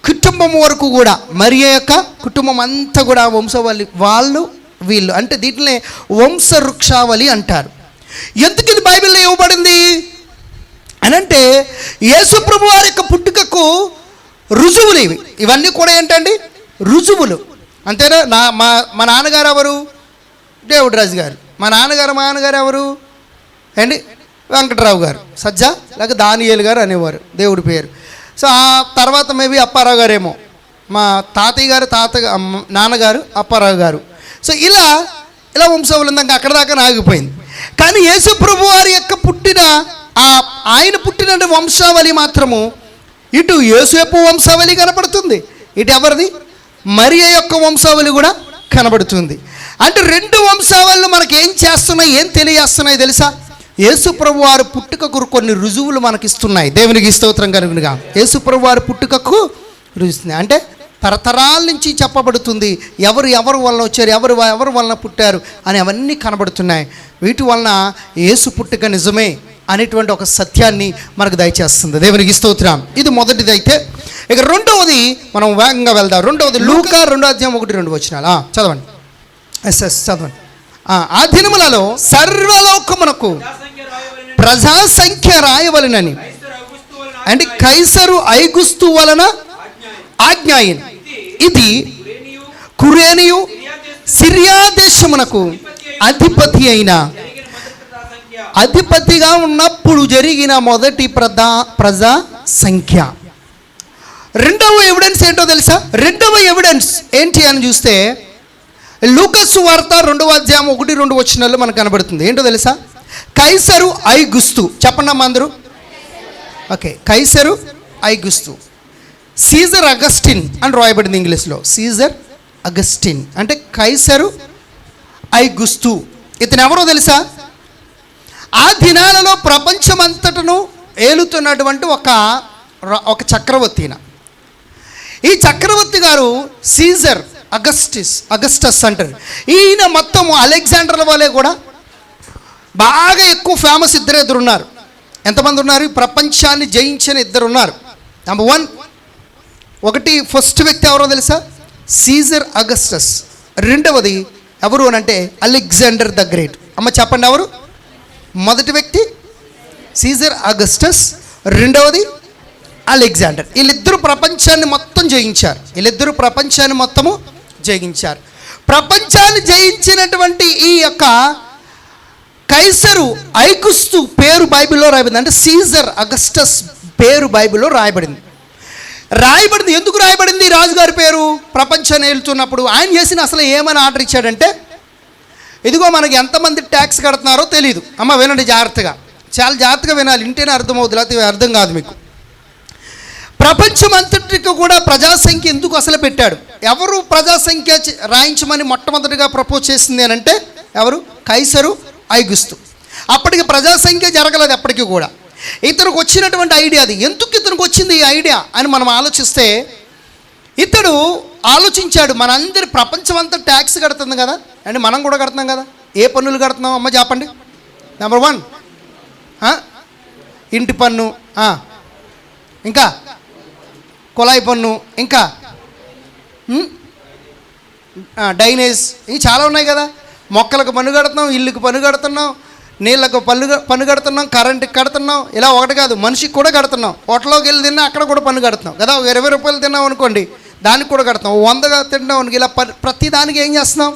కుటుంబం వరకు కూడా, మరియా యొక్క కుటుంబం అంతా కూడా వంశవళి వీళ్ళు. అంటే దీంట్లోనే వంశవృక్షావళి అంటారు. ఎందుకు ఇది బైబిల్లో ఇవ్వబడింది అనంటే, యేసుప్రభు వారి యొక్క పుట్టుకకు రుజువులు ఇవన్నీ కూడా ఏంటండి? రుజువులు. అంతేనా? మా నాన్నగారు ఎవరు? దేవుడు రాజు గారు. మా నాన్నగారు ఎవరు అండి? వెంకటరావు గారు సజ్జా, లేక దానియేలు గారు అనేవారు దేవుడి పేరు. సో ఆ తర్వాత మేబీ అప్పారావు గారేమో, మా తాతయ్య గారు నాన్నగారు అప్పారావు గారు. సో ఇలా వంశవళి ఉందాక అక్కడ దాకా ఆగిపోయింది. కానీ యేసుప్రభు వారి యొక్క ఆయన పుట్టిన వంశావళి మాత్రము ఇటు యోసేపు వంశావళి కనపడుతుంది, ఇటు ఎవరిది? మరియా యొక్క వంశావళి కూడా కనబడుతుంది. అంటే 2 వంశావళులు మనకి ఏం చేస్తున్నాయి, ఏం తెలియజేస్తున్నాయి తెలుసా? యేసుప్రభు వారి పుట్టుకకు కొన్ని రుజువులు మనకిస్తున్నాయి. దేవునికి స్తోత్రం కలుగునుగా. యేసుప్రభు వారి పుట్టుకకు రుజువుస్తున్నాయి. అంటే తరతరాల నుంచి చెప్పబడుతుంది ఎవరు వలన వచ్చారు, ఎవరు వలన పుట్టారు అని అవన్నీ కనబడుతున్నాయి. వీటి వలన యేసు పుట్టుక నిజమే అనేటువంటి ఒక సత్యాన్ని మనకు దయచేస్తుంది. దేవునికి స్తోత్రం. ఇది మొదటిది. అయితే ఇక రెండవది మనం వేగంగా వెళ్దాం. రెండవది లూకా 2వ అధ్యాయం 1-2 వచనాలు చదవండి. చదవండి. ఆ దినములలో సర్వలోకమునకు ప్రజా సంఖ్య రాయవలెనని అంటే కైసరు ఐగుస్తు వలన ఆజ్ఞాయిన్. ఇది కురేనియు సిరియా దేశమునకు అధిపతిగా ఉన్నప్పుడు జరిగిన మొదటి ప్రజా సంఖ్య. రెండవ ఎవిడెన్స్ ఏంటో తెలుసా? రెండవ ఎవిడెన్స్ ఏంటి అని చూస్తే లూకాసు వార్త 2వ అధ్యాయం 1-2 వచనాల్లో మనకు కనబడుతుంది. ఏంటో తెలుసా? కైసరు ఐగుస్తు. చెప్పండి అమ్మా అందరూ. ఓకే, కైసరు ఐగుస్తు. సీజర్ అగస్టిన్ అని రాయబడింది ఇంగ్లీష్లో. సీజర్ అగస్టిన్ అంటే కైసరు ఐగుస్తు. ఇతను ఎవరో తెలుసా? ఆ దినాలలో ప్రపంచమంతటను ఏలుతున్నటువంటి ఒక చక్రవర్తి. ఈ చక్రవర్తి గారు సీజర్ అగస్టస్ అంటారు. ఈయన మొత్తం అలెగ్జాండర్ల వలె కూడా బాగా ఎక్కువ ఫేమస్ ఇద్దరు ఉన్నారు. ఎంతమంది ఉన్నారు? ప్రపంచాన్ని జయించిన ఇద్దరు ఉన్నారు. నెంబర్ 1 ఫస్ట్ వ్యక్తి ఎవరో తెలుసా? Caesar Augustus. రెండవది ఎవరు అని అంటే అలెగ్జాండర్ ద గ్రేట్. అమ్మ చెప్పండి ఎవరు? మొదటి వ్యక్తి సీజర్ అగస్టస్, రెండవది అలెగ్జాండర్. వీళ్ళిద్దరూ ప్రపంచాన్ని మొత్తం జయించారు. ప్రపంచాన్ని జయించినటువంటి ఈ యొక్క కైసరు ఐగుస్తు పేరు బైబిల్లో రాయబడింది. అంటే సీజర్ అగస్టస్ పేరు బైబిల్లో రాయబడింది. ఎందుకు రాయబడింది? రాజుగారి పేరు ప్రపంచాన్ని ఏలుతున్నప్పుడు ఆయన చేసిన అసలు ఏమని ఆర్డర్ ఇచ్చాడంటే, ఇదిగో మనకి ఎంతమంది ట్యాక్స్ కడుతున్నారో తెలియదు. అమ్మ వినండి జాగ్రత్తగా, చాలా జాగ్రత్తగా వినాలి, ఇంటేనే అర్థమవుతుంది, లేకపోతే అర్థం కాదు మీకు. ప్రపంచం అంతటికి కూడా ప్రజాసంఖ్య ఎందుకు అసలు పెట్టాడు? ఎవరు ప్రజాసంఖ్య రాయించమని మొట్టమొదటిగా ప్రపోజ్ చేసింది అని అంటే ఎవరు? కైసరు ఐగుస్తు. అప్పటికి ప్రజాసంఖ్య జరగలేదు ఎప్పటికీ కూడా. ఇతనికి వచ్చినటువంటి ఐడియా అది. ఎందుకు ఇతనికి వచ్చింది ఈ ఐడియా అని మనం ఆలోచిస్తే, ఇతడు ఆలోచించాడు, మనందరి ప్రపంచం అంతా ట్యాక్స్ కడుతుంది కదా, అండ్ మనం కూడా కడుతున్నాం కదా. ఏ పన్నులు కడుతున్నాం అమ్మ చెప్పండి? నెంబర్ 1 ఇంటి పన్ను, ఇంకా కుళాయి పన్ను, ఇంకా డ్రైనేజ్, ఇవి చాలా ఉన్నాయి కదా. మొక్కలకు పన్ను కడుతున్నాం, ఇల్లుకి పన్ను కడుతున్నాం, నీళ్ళకు పన్ను కడుతున్నాం, కరెంటుకి కడుతున్నాం. ఇలా ఒకటి కాదు, మనిషికి కూడా కడుతున్నాం. హోటల్లోకి వెళ్ళి తిన్నా అక్కడ కూడా పన్ను కడుతున్నాం కదా. 20 రూపాయలు తిన్నాం అనుకోండి, దానికి కూడా కడుతున్నాం. 100గా తిన్నాం అనుకో, ఇలా ప్రతి దానికి ఏం చేస్తున్నాం?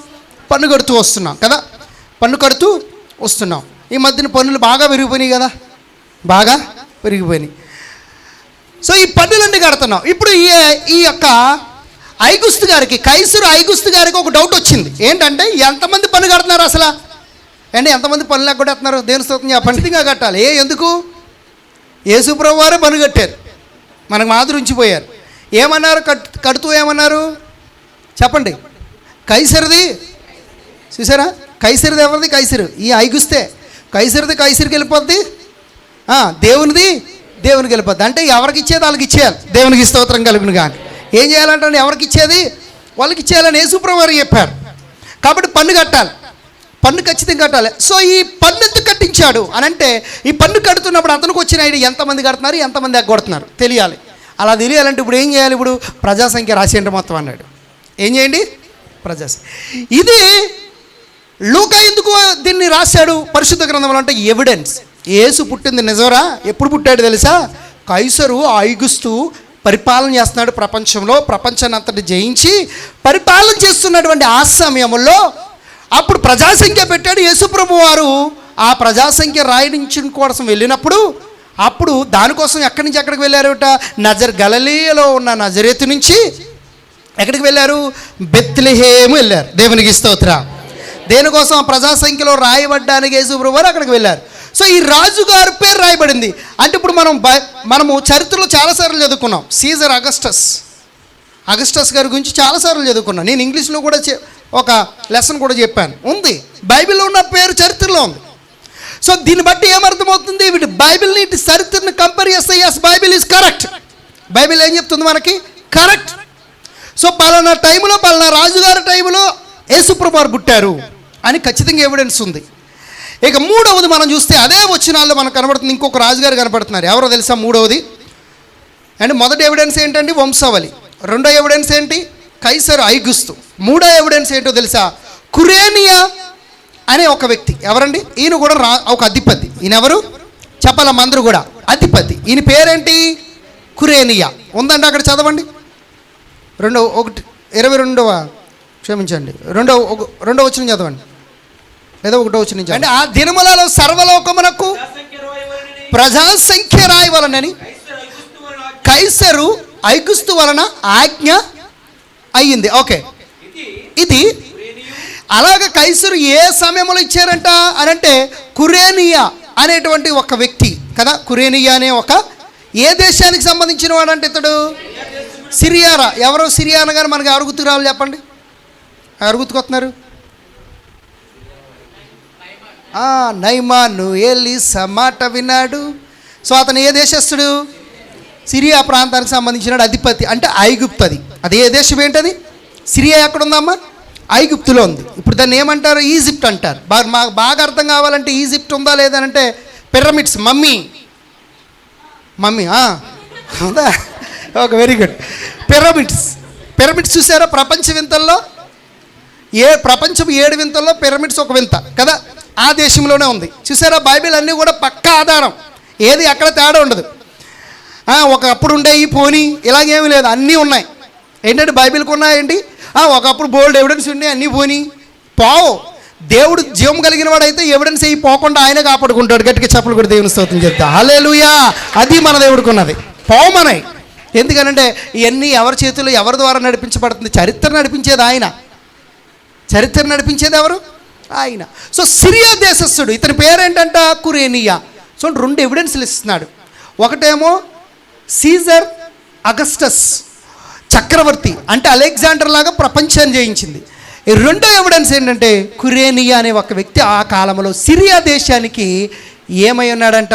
పన్ను కడుతూ వస్తున్నాం కదా. ఈ మధ్యన పన్నులు బాగా పెరిగిపోయినాయి కదా, బాగా పెరిగిపోయినాయి. సో ఈ పన్నులన్నీ కడుతున్నాం. ఇప్పుడు ఈ యొక్క ఐగుస్తు గారికి, కైసరు ఐగుస్తు గారికి ఒక డౌట్ వచ్చింది. ఏంటంటే ఎంతమంది పన్ను కడుతున్నారు అసలు? అంటే ఎంతమంది పన్నులు ఎగ్గొట్టేస్తున్నారు? దేని స్తోత్రం చెప్పండిగా కట్టాలి. ఎందుకు? యేసుప్రభు వారే పన్ను కట్టారు, మనకు మాదిరి ఉంచిపోయారు. ఏమన్నారు? కడుతూ ఏమన్నారు చెప్పండి? కైసరిది. చూసారా? కైసరిది ఎవరిది? కైసరు ఈ ఐగుస్తే. కైసరిది కైసరికి వెళ్ళిపోద్ది, దేవునిది దేవునికి వెళ్ళిపోద్ది. అంటే ఎవరికి ఇచ్చేది వాళ్ళకి ఇచ్చేయాలి. దేవునికి స్తోత్రం కలుగును కానీ. ఏం చేయాలంటే ఎవరికి ఇచ్చేది వాళ్ళకి ఇచ్చేయాలని యేసుప్రభు వారు చెప్పారు. కాబట్టి పన్ను కట్టాలి, పన్ను ఖచ్చితంగా కట్టాలి. సో ఈ పన్ను ఎందుకు కట్టించాడు అని అంటే, ఈ పన్ను కడుతున్నప్పుడు అతనికి వచ్చిన ఐడియా ఎంతమంది కడుతున్నారు, ఎంతమంది ఎగ్గొడుతున్నారు తెలియాలి. అలా తెలియాలంటే ఇప్పుడు ఏం చేయాలి? ఇప్పుడు ప్రజాసంఖ్య రాసేయండి మొత్తం అన్నాడు. ఏం చేయండి? ప్రజాసంఖ్య. ఇది లూకా ఎందుకు దీన్ని రాశాడు పరిశుద్ధ గ్రంథంలో అంటే ఎవిడెన్స్. యేసు పుట్టింది నిజమరా? ఎప్పుడు పుట్టాడు తెలుసా? కైసరు ఐగుస్తు పరిపాలన చేస్తున్నాడు ప్రపంచంలో. ప్రపంచాన్ని అంతటి జయించి పరిపాలన చేస్తున్నటువంటి ఆ సమయంలో అప్పుడు ప్రజాసంఖ్య పెట్టాడు యేసుప్రభు వారు. ఆ ప్రజాసంఖ్య రాయించడం కోసం వెళ్ళినప్పుడు అప్పుడు దానికోసం ఎక్కడి నుంచి ఎక్కడికి వెళ్ళారుట? గలిలయలో ఉన్న నజరేతు నుంచి ఎక్కడికి వెళ్ళారు? బెత్లెహేము వెళ్ళారు. దేవునికి స్తోత్రం. దేనికోసం? ప్రజాసంఖ్యలో రాయబడ్డానికి యేసుప్రభు వారు అక్కడికి వెళ్ళారు. సో ఈ రాజుగారి పేరు రాయబడింది. అంటే ఇప్పుడు మనము చరిత్రలో చాలాసార్లు చదువుకున్నాం. సీజర్ అగస్టస్ గారి గురించి చాలాసార్లు చదువుకున్నాం. నేను ఇంగ్లీష్లో కూడా ఒక లెసన్ కూడా చెప్పాను. ఉంది బైబిల్లో ఉన్న పేరు చరిత్రలో ఉంది. సో దీన్ని బట్టి ఏమర్థమవుతుంది? వీటి బైబిల్ని చరిత్రను కంపేర్ చేస్తే yes Bible is correct. Bible ఏం చెప్తుంది మనకి? కరెక్ట్. సో పలానా టైంలో పలానా రాజుగారి టైంలో యేసుప్రభు వారు పుట్టారు అని ఖచ్చితంగా ఎవిడెన్స్ ఉంది. ఇక మూడవది మనం చూస్తే అదే వచనాల్లో మనకు కనబడుతుంది. ఇంకొక రాజుగారు కనబడుతున్నారు. ఎవరో తెలుసా? మూడవది అండ్ మొదటి ఎవిడెన్స్ ఏంటండి? వంశావళి. రెండో ఎవిడెన్స్ ఏంటి? కైసరు ఐగుస్తు. మూడో ఎవిడెన్స్ ఏంటో తెలుసా? కురేనియా అనే ఒక వ్యక్తి. ఎవరండి? ఈయన కూడా ఒక అధిపతి. ఈయన ఎవరు? చెప్పాలమ్మ అందరూ కూడా. అధిపతి. ఈయన పేరేంటి? కురేనియా. ఉందండి అక్కడ, చదవండి. 22వ క్షమించండి, రెండో వచనం చదవండి, లేదా 1వ వచనం చదవండి. అంటే ఆ దినములలో సర్వలోకమునకు ప్రజాసంఖ్య రాయవలనని కైసరు ఐగుస్తు వలన ఆజ్ఞ అయ్యింది. ఓకే, ఇది అలాగ కైసరు ఏ సమయంలో ఇచ్చారంట అని అంటే కురేనియా అనేటువంటి ఒక వ్యక్తి కదా. కురేనియా అనే ఒక ఏ దేశానికి సంబంధించిన వాడంటే ఇతడు? సిరియారా. ఎవరో సిరియా అనగానే మనకి ఎవరు గుర్తుకు రావాలి చెప్పండి? ఎవరు గుర్తుకొస్తున్నారు? నైమాను ఎలీసా మాట విన్నాడు. సో అతను ఏ దేశస్తుడు? సిరియా ప్రాంతానికి సంబంధించిన అధిపతి. అంటే ఐగుప్తు. అది ఏ దేశం ఏంటది? సిరియా ఎక్కడుందమ్మా? ఐగుప్తులో ఉంది. ఇప్పుడు దాన్ని ఏమంటారు? ఈజిప్ట్ అంటారు. మాకు బాగా అర్థం కావాలంటే ఈజిప్ట్ ఉందా లేదనంటే పిరమిడ్స్, మమ్మీ ఉందా? Okay, very good. పిరమిడ్స్ చూసారా? ప్రపంచ వింతల్లో ప్రపంచం 7 వింతల్లో పిరమిడ్స్ ఒక వింత కదా. ఆ దేశంలోనే ఉంది. చూసారా? బైబిల్ అన్నీ కూడా పక్కా ఆధారం, ఏది అక్కడ తేడా ఉండదు. ఒకప్పుడు ఉండేవి పోనీ ఇలాగేమీ లేదు, అన్నీ ఉన్నాయి. ఏంటంటే బైబిల్కి ఉన్నాయండి. ఒకప్పుడు బోల్డ్ ఎవిడెన్స్ ఉండే, అన్నీ పోనీ పోవు. దేవుడు జీవం కలిగిన వాడైతే ఎవిడెన్స్ అయ్యి పోకుండా ఆయన కాపాడుకుంటాడు. గట్టిగా చెప్పలు కూడా దేవుని స్తోత్రం చెప్తా. హల్లెలూయా. అది మన దేవుడికి ఉన్నది. పోమనై. ఎందుకనంటే ఇవన్నీ ఎవరి చేతుల్లో ఎవరి ద్వారా నడిపించబడుతుంది? చరిత్ర నడిపించేది ఆయన. చరిత్ర నడిపించేది ఎవరు? ఆయన. సో సిరియా దేశస్థుడు. ఇతని పేరేంటంట? కురేనియా. సో 2 ఎవిడెన్స్లు ఇస్తున్నాడు. ఒకటేమో సీజర్ అగస్టస్ చక్రవర్తి, అంటే అలెగ్జాండర్ లాగా ప్రపంచాన్ని జయించింది. రెండో ఎవిడెన్స్ ఏంటంటే కురేనియా అనే ఒక వ్యక్తి ఆ కాలంలో సిరియా దేశానికి ఏమై ఉన్నాడంట?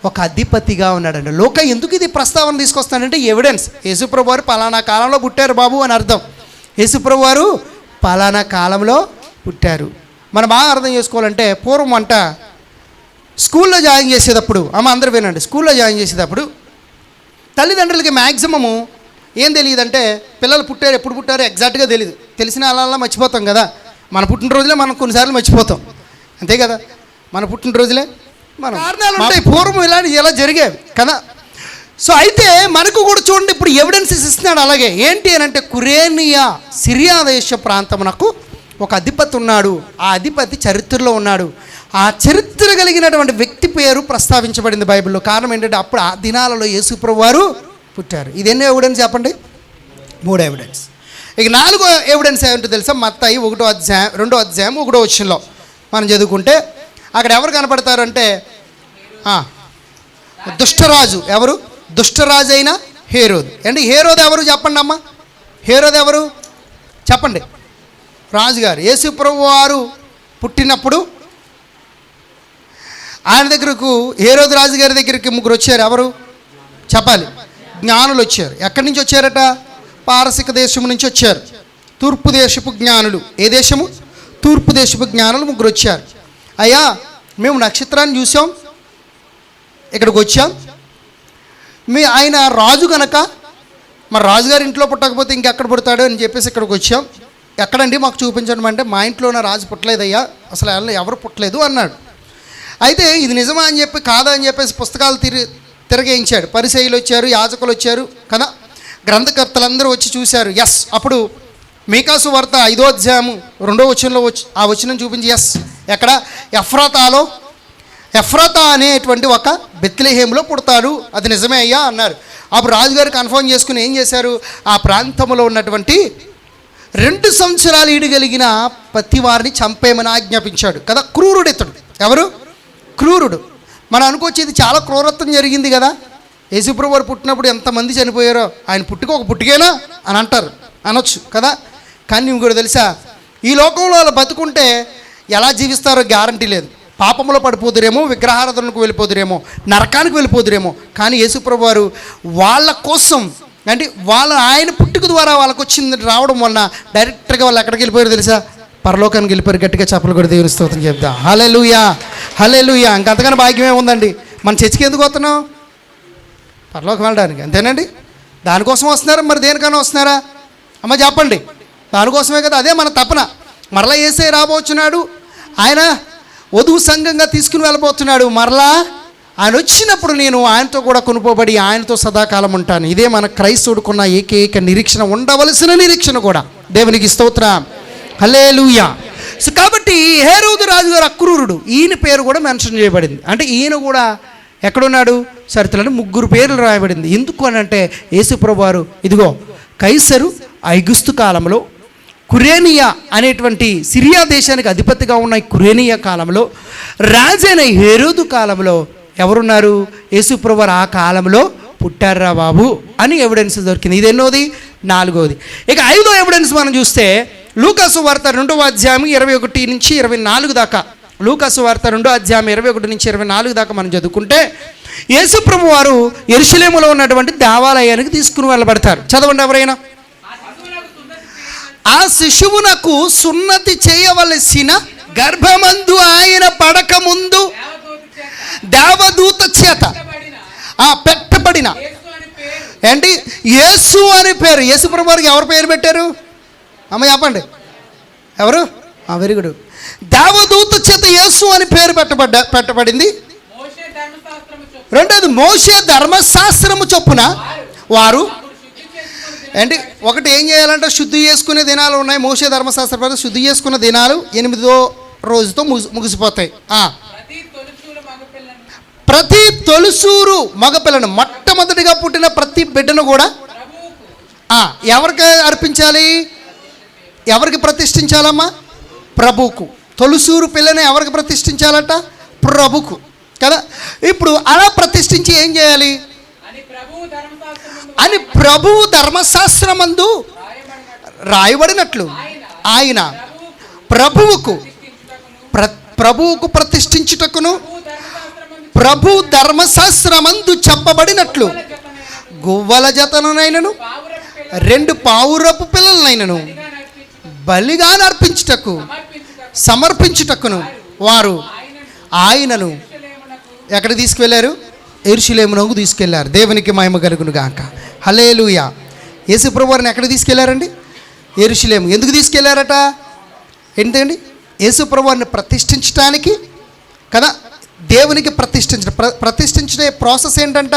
ఒక అధిపతిగా ఉన్నాడంట. లోక ఎందుకు ఇది ప్రస్తావన తీసుకొస్తానంటే ఎవిడెన్స్. యేసుప్రభు వారు పలానా కాలంలో పుట్టారు బాబు అని అర్థం. యేసుప్రభు వారు పలానా కాలంలో పుట్టారు. మనం బాగా అర్థం చేసుకోవాలంటే పూర్వం అంట స్కూల్లో జాయిన్ చేసేటప్పుడు, అందరూ వినండి, స్కూల్లో జాయిన్ చేసేటప్పుడు తల్లిదండ్రులకి మ్యాక్సిమము ఏం తెలియదంటే పిల్లలు పుట్టారు, ఎప్పుడు పుట్టారో ఎగ్జాక్ట్గా తెలియదు. తెలిసిన అలా మర్చిపోతాం కదా. మన పుట్టినరోజులే మనం కొన్నిసార్లు మర్చిపోతాం, అంతే కదా. మన పుట్టినరోజులే మనం కారణాలు ఉంటాయి. పూర్వం ఇలా జరిగేవి కదా. సో అయితే మనకు కూడా చూడండి, ఇప్పుడు ఎవిడెన్సెస్ ఇస్తున్నాడు. అలాగే ఏంటి అని అంటే కురేనియా సిరియా దేశ ప్రాంతమునకు ఒక అధిపతి ఉన్నాడు. ఆ అధిపతి చరిత్రలో ఉన్నాడు. ఆ చరిత్ర కలిగినటువంటి వ్యక్తి పేరు ప్రస్తావించబడింది బైబిల్లో. కారణం ఏంటంటే అప్పుడు ఆ దినాలలో యేసుప్రభు వారు పుట్టారు. ఇది ఎన్నో ఎవిడెన్స్ చెప్పండి? 3 ఎవిడెన్స్. ఇక 4వ ఎవిడెన్స్ ఏమిటో తెలుసా? మత్తయి 1వ అధ్యాయం 2వ అధ్యాయం 1వ వచనంలో మనం చదువుకుంటే అక్కడ ఎవరు కనపడతారు అంటే దుష్టరాజు. ఎవరు? దుష్టరాజు అయిన హేరోదు. అంటే హేరోదు ఎవరు చెప్పండి అమ్మ? హేరోదు ఎవరు చెప్పండి? రాజుగారు. యేసుప్రభు వారు పుట్టినప్పుడు ఆయన దగ్గరకు, హేరోదు రాజు గారి దగ్గరికి 3 వచ్చారు. ఎవరు చెప్పాలి? జ్ఞానులు వచ్చారు. ఎక్కడి నుంచి వచ్చారట? పారసిక దేశం నుంచి వచ్చారు. తూర్పు దేశపు జ్ఞానులు. ఏ దేశము? తూర్పు దేశపు జ్ఞానులు 3 వచ్చారు. అయ్యా, మేము నక్షత్రాన్ని చూసాం, ఇక్కడికి వచ్చాం. ఆయన రాజు కనుక మరి రాజుగారి ఇంట్లో పుట్టకపోతే ఇంకెక్కడ పుడతాడు అని చెప్పేసి ఇక్కడికి వచ్చాం. ఎక్కడండి మాకు చూపించడం అంటే, మా ఇంట్లోనే రాజు పుట్టలేదయ్యా, అసలు ఎవరు పుట్టలేదు అన్నాడు. అయితే ఇది నిజమా అని చెప్పి కాదా అని చెప్పేసి పుస్తకాలు తిరగేయించాడు. పరిసయ్యులు వచ్చారు, యాజకులు వచ్చారు కదా, గ్రంథకర్తలందరూ వచ్చి చూశారు. ఎస్. అప్పుడు మీకాసు వార్త 5వ అధ్యాయం 2వ వచనంలో ఆ వచనం చూపించి ఎస్ ఎక్కడ? ఎఫ్రాతా అనేటువంటి ఒక బెత్లెహేములో పుడతాడు, అది నిజమే అయ్యా అన్నారు. అప్పుడు రాజుగారు కన్ఫర్మ్ చేసుకుని ఏం చేశారు? ఆ ప్రాంతంలో ఉన్నటువంటి 2 సంవత్సరాలు ఈడగలిగిన ప్రతి వారిని చంపేయమని ఆజ్ఞాపించాడు కదా. క్రూరుడు ఇతడు. ఎవరు? క్రూరుడు. మనం అనుకోవచ్చు ఇది చాలా క్రూరత్వం జరిగింది కదా. యేసుప్రభు వారు పుట్టినప్పుడు ఎంతమంది చనిపోయారో, ఆయన పుట్టుక ఒక పుట్టుకేనా అని అనొచ్చు కదా. కానీ ఇంకోటి తెలుసా? ఈ లోకంలో అలా బతుకుంటే ఎలా జీవిస్తారో గ్యారంటీ లేదు. పాపంలో పడిపోదురేమో, విగ్రహారాధనకు వెళ్ళిపోదురేమో, నరకానికి వెళ్ళిపోదురేమో. కానీ యేసుప్రభు వారు వాళ్ళ కోసం, అంటే ఆయన పుట్టుక ద్వారా వాళ్ళకు వచ్చింది రావడం వలన డైరెక్ట్గా వాళ్ళు ఎక్కడికి వెళ్ళిపోయారు తెలుసా? పరలోకానికి వెళ్ళిపోయారు. గట్టిగా చప్పలు కూడా దేవుని స్తోత్రం చెప్తా. హల్లెలూయా, హల్లెలూయా. ఇంకంతకన్నా భాగ్యమే ఉందండి. మన చర్చికి ఎందుకు వస్తున్నాం? పరలోకం వెళ్ళడానికి, అంతేనండి. దానికోసం వస్తున్నారా? మరి దేనికైనా వస్తున్నారా అమ్మ చెప్పండి? దానికోసమే కదా. అదే మన తపన. మరలా యేసయ్య రాబోతున్నాడు, ఆయన వధువు సంఘంగా తీసుకుని వెళ్ళబోతున్నాడు. మరలా ఆయన వచ్చినప్పుడు నేను ఆయనతో కూడా కొనుపోబడి ఆయనతో సదాకాలం ఉంటాను. ఇదే మన క్రైస్తవుడుకున్న ఏకైక నిరీక్షణ, ఉండవలసిన నిరీక్షణ కూడా. దేవునికి స్తోత్రం, హల్లెలూయా. సో కాబట్టి హేరోదు రాజుగారు అక్రూరుడు, ఈయన పేరు కూడా మెన్షన్ చేయబడింది. అంటే ఈయన కూడా ఎక్కడున్నాడు చరిత్రలో 3 పేర్లు రాయబడింది. ఎందుకు అని అంటే యేసుప్రభు వారు ఇదిగో కైసరు ఐగుస్తు కాలంలో, కురేనియా అనేటువంటి సిరియా దేశానికి అధిపతిగా ఉన్న కురేనియా కాలంలో, రాజైన హేరోదు కాలంలో ఎవరున్నారు? యేసుప్రభు వారు ఆ కాలంలో పుట్టారా బాబు అని ఎవిడెన్స్ దొరికింది. ఇది ఎన్నోది? 4వది. ఇక 5వ ఎవిడెన్స్ మనం చూస్తే లూకాసు వార్త 2వ అధ్యాయం 21 నుంచి 24 దాకా. లూకాసు వార్త 2వ అధ్యాయం 21 నుంచి 24 దాకా మనం చదువుకుంటే యేసుప్రభు వారు యెరూషలేములో ఉన్నటువంటి దేవాలయానికి తీసుకుని వెళ్ళబడతారు. చదవండి ఎవరైనా. ఆ శిశువునకు సున్నతి చేయవలసిన గర్భమందు ఆయన పడక ముందు దేవదూత చేత పెట్టబడిన ఏంటి యేసు అని పేరు. యేసుప్రభు వారికి ఎవరు పేరు పెట్టారు? అమ్మ చెప్పండి ఎవరు? Very good. దేవదూత చేత యేసు అని పేరు పెట్టబడింది. రెండోది మోషే ధర్మశాస్త్రము చొప్పున వారు ఏంటి ఒకటి ఏం చేయాలంటే శుద్ధి చేసుకునే దినాలు ఉన్నాయి. మోషే ధర్మశాస్త్ర ప్రకారం శుద్ధి చేసుకున్న దినాలు 8వ రోజుతో ముగిసిపోతాయి. ప్రతి తొలిసూరు మగపిల్లను, మొట్టమొదటిగా పుట్టిన ప్రతి బిడ్డను కూడా ఎవరికి అర్పించాలి? ఎవరికి ప్రతిష్ఠించాలమ్మా? ప్రభువుకు. తొలిసూరు పిల్లని ఎవరికి ప్రతిష్ఠించాలట? ప్రభుకు కదా. ఇప్పుడు అలా ప్రతిష్ఠించి ఏం చేయాలి అని ప్రభువు ధర్మశాస్త్రమందు రాయబడినట్లు ఆయన ప్రభువుకు ప్రతిష్ఠించుటకును ప్రభు ధర్మశాస్త్రమందు చెప్పబడినట్లు గువ్వల జతనైనను 2 పావురపు పిల్లలనైనను బలిగా అర్పించుటకు సమర్పించుటకును వారు ఆయనను ఎక్కడ తీసుకువెళ్ళారు? యెరూషలేమునకు తీసుకెళ్లారు. దేవునికి మహిమ కలుగును గాక, హల్లెలూయా. యేసుప్రభు వారిని ఎక్కడ తీసుకెళ్లారండి? యెరూషలేము. ఎందుకు తీసుకెళ్లారట? ఏంటండి? యేసుప్రభు వారిని ప్రతిష్ఠించడానికి కదా. దేవునికి ప్రతిష్ఠించే ప్రాసెస్ ఏంటంట?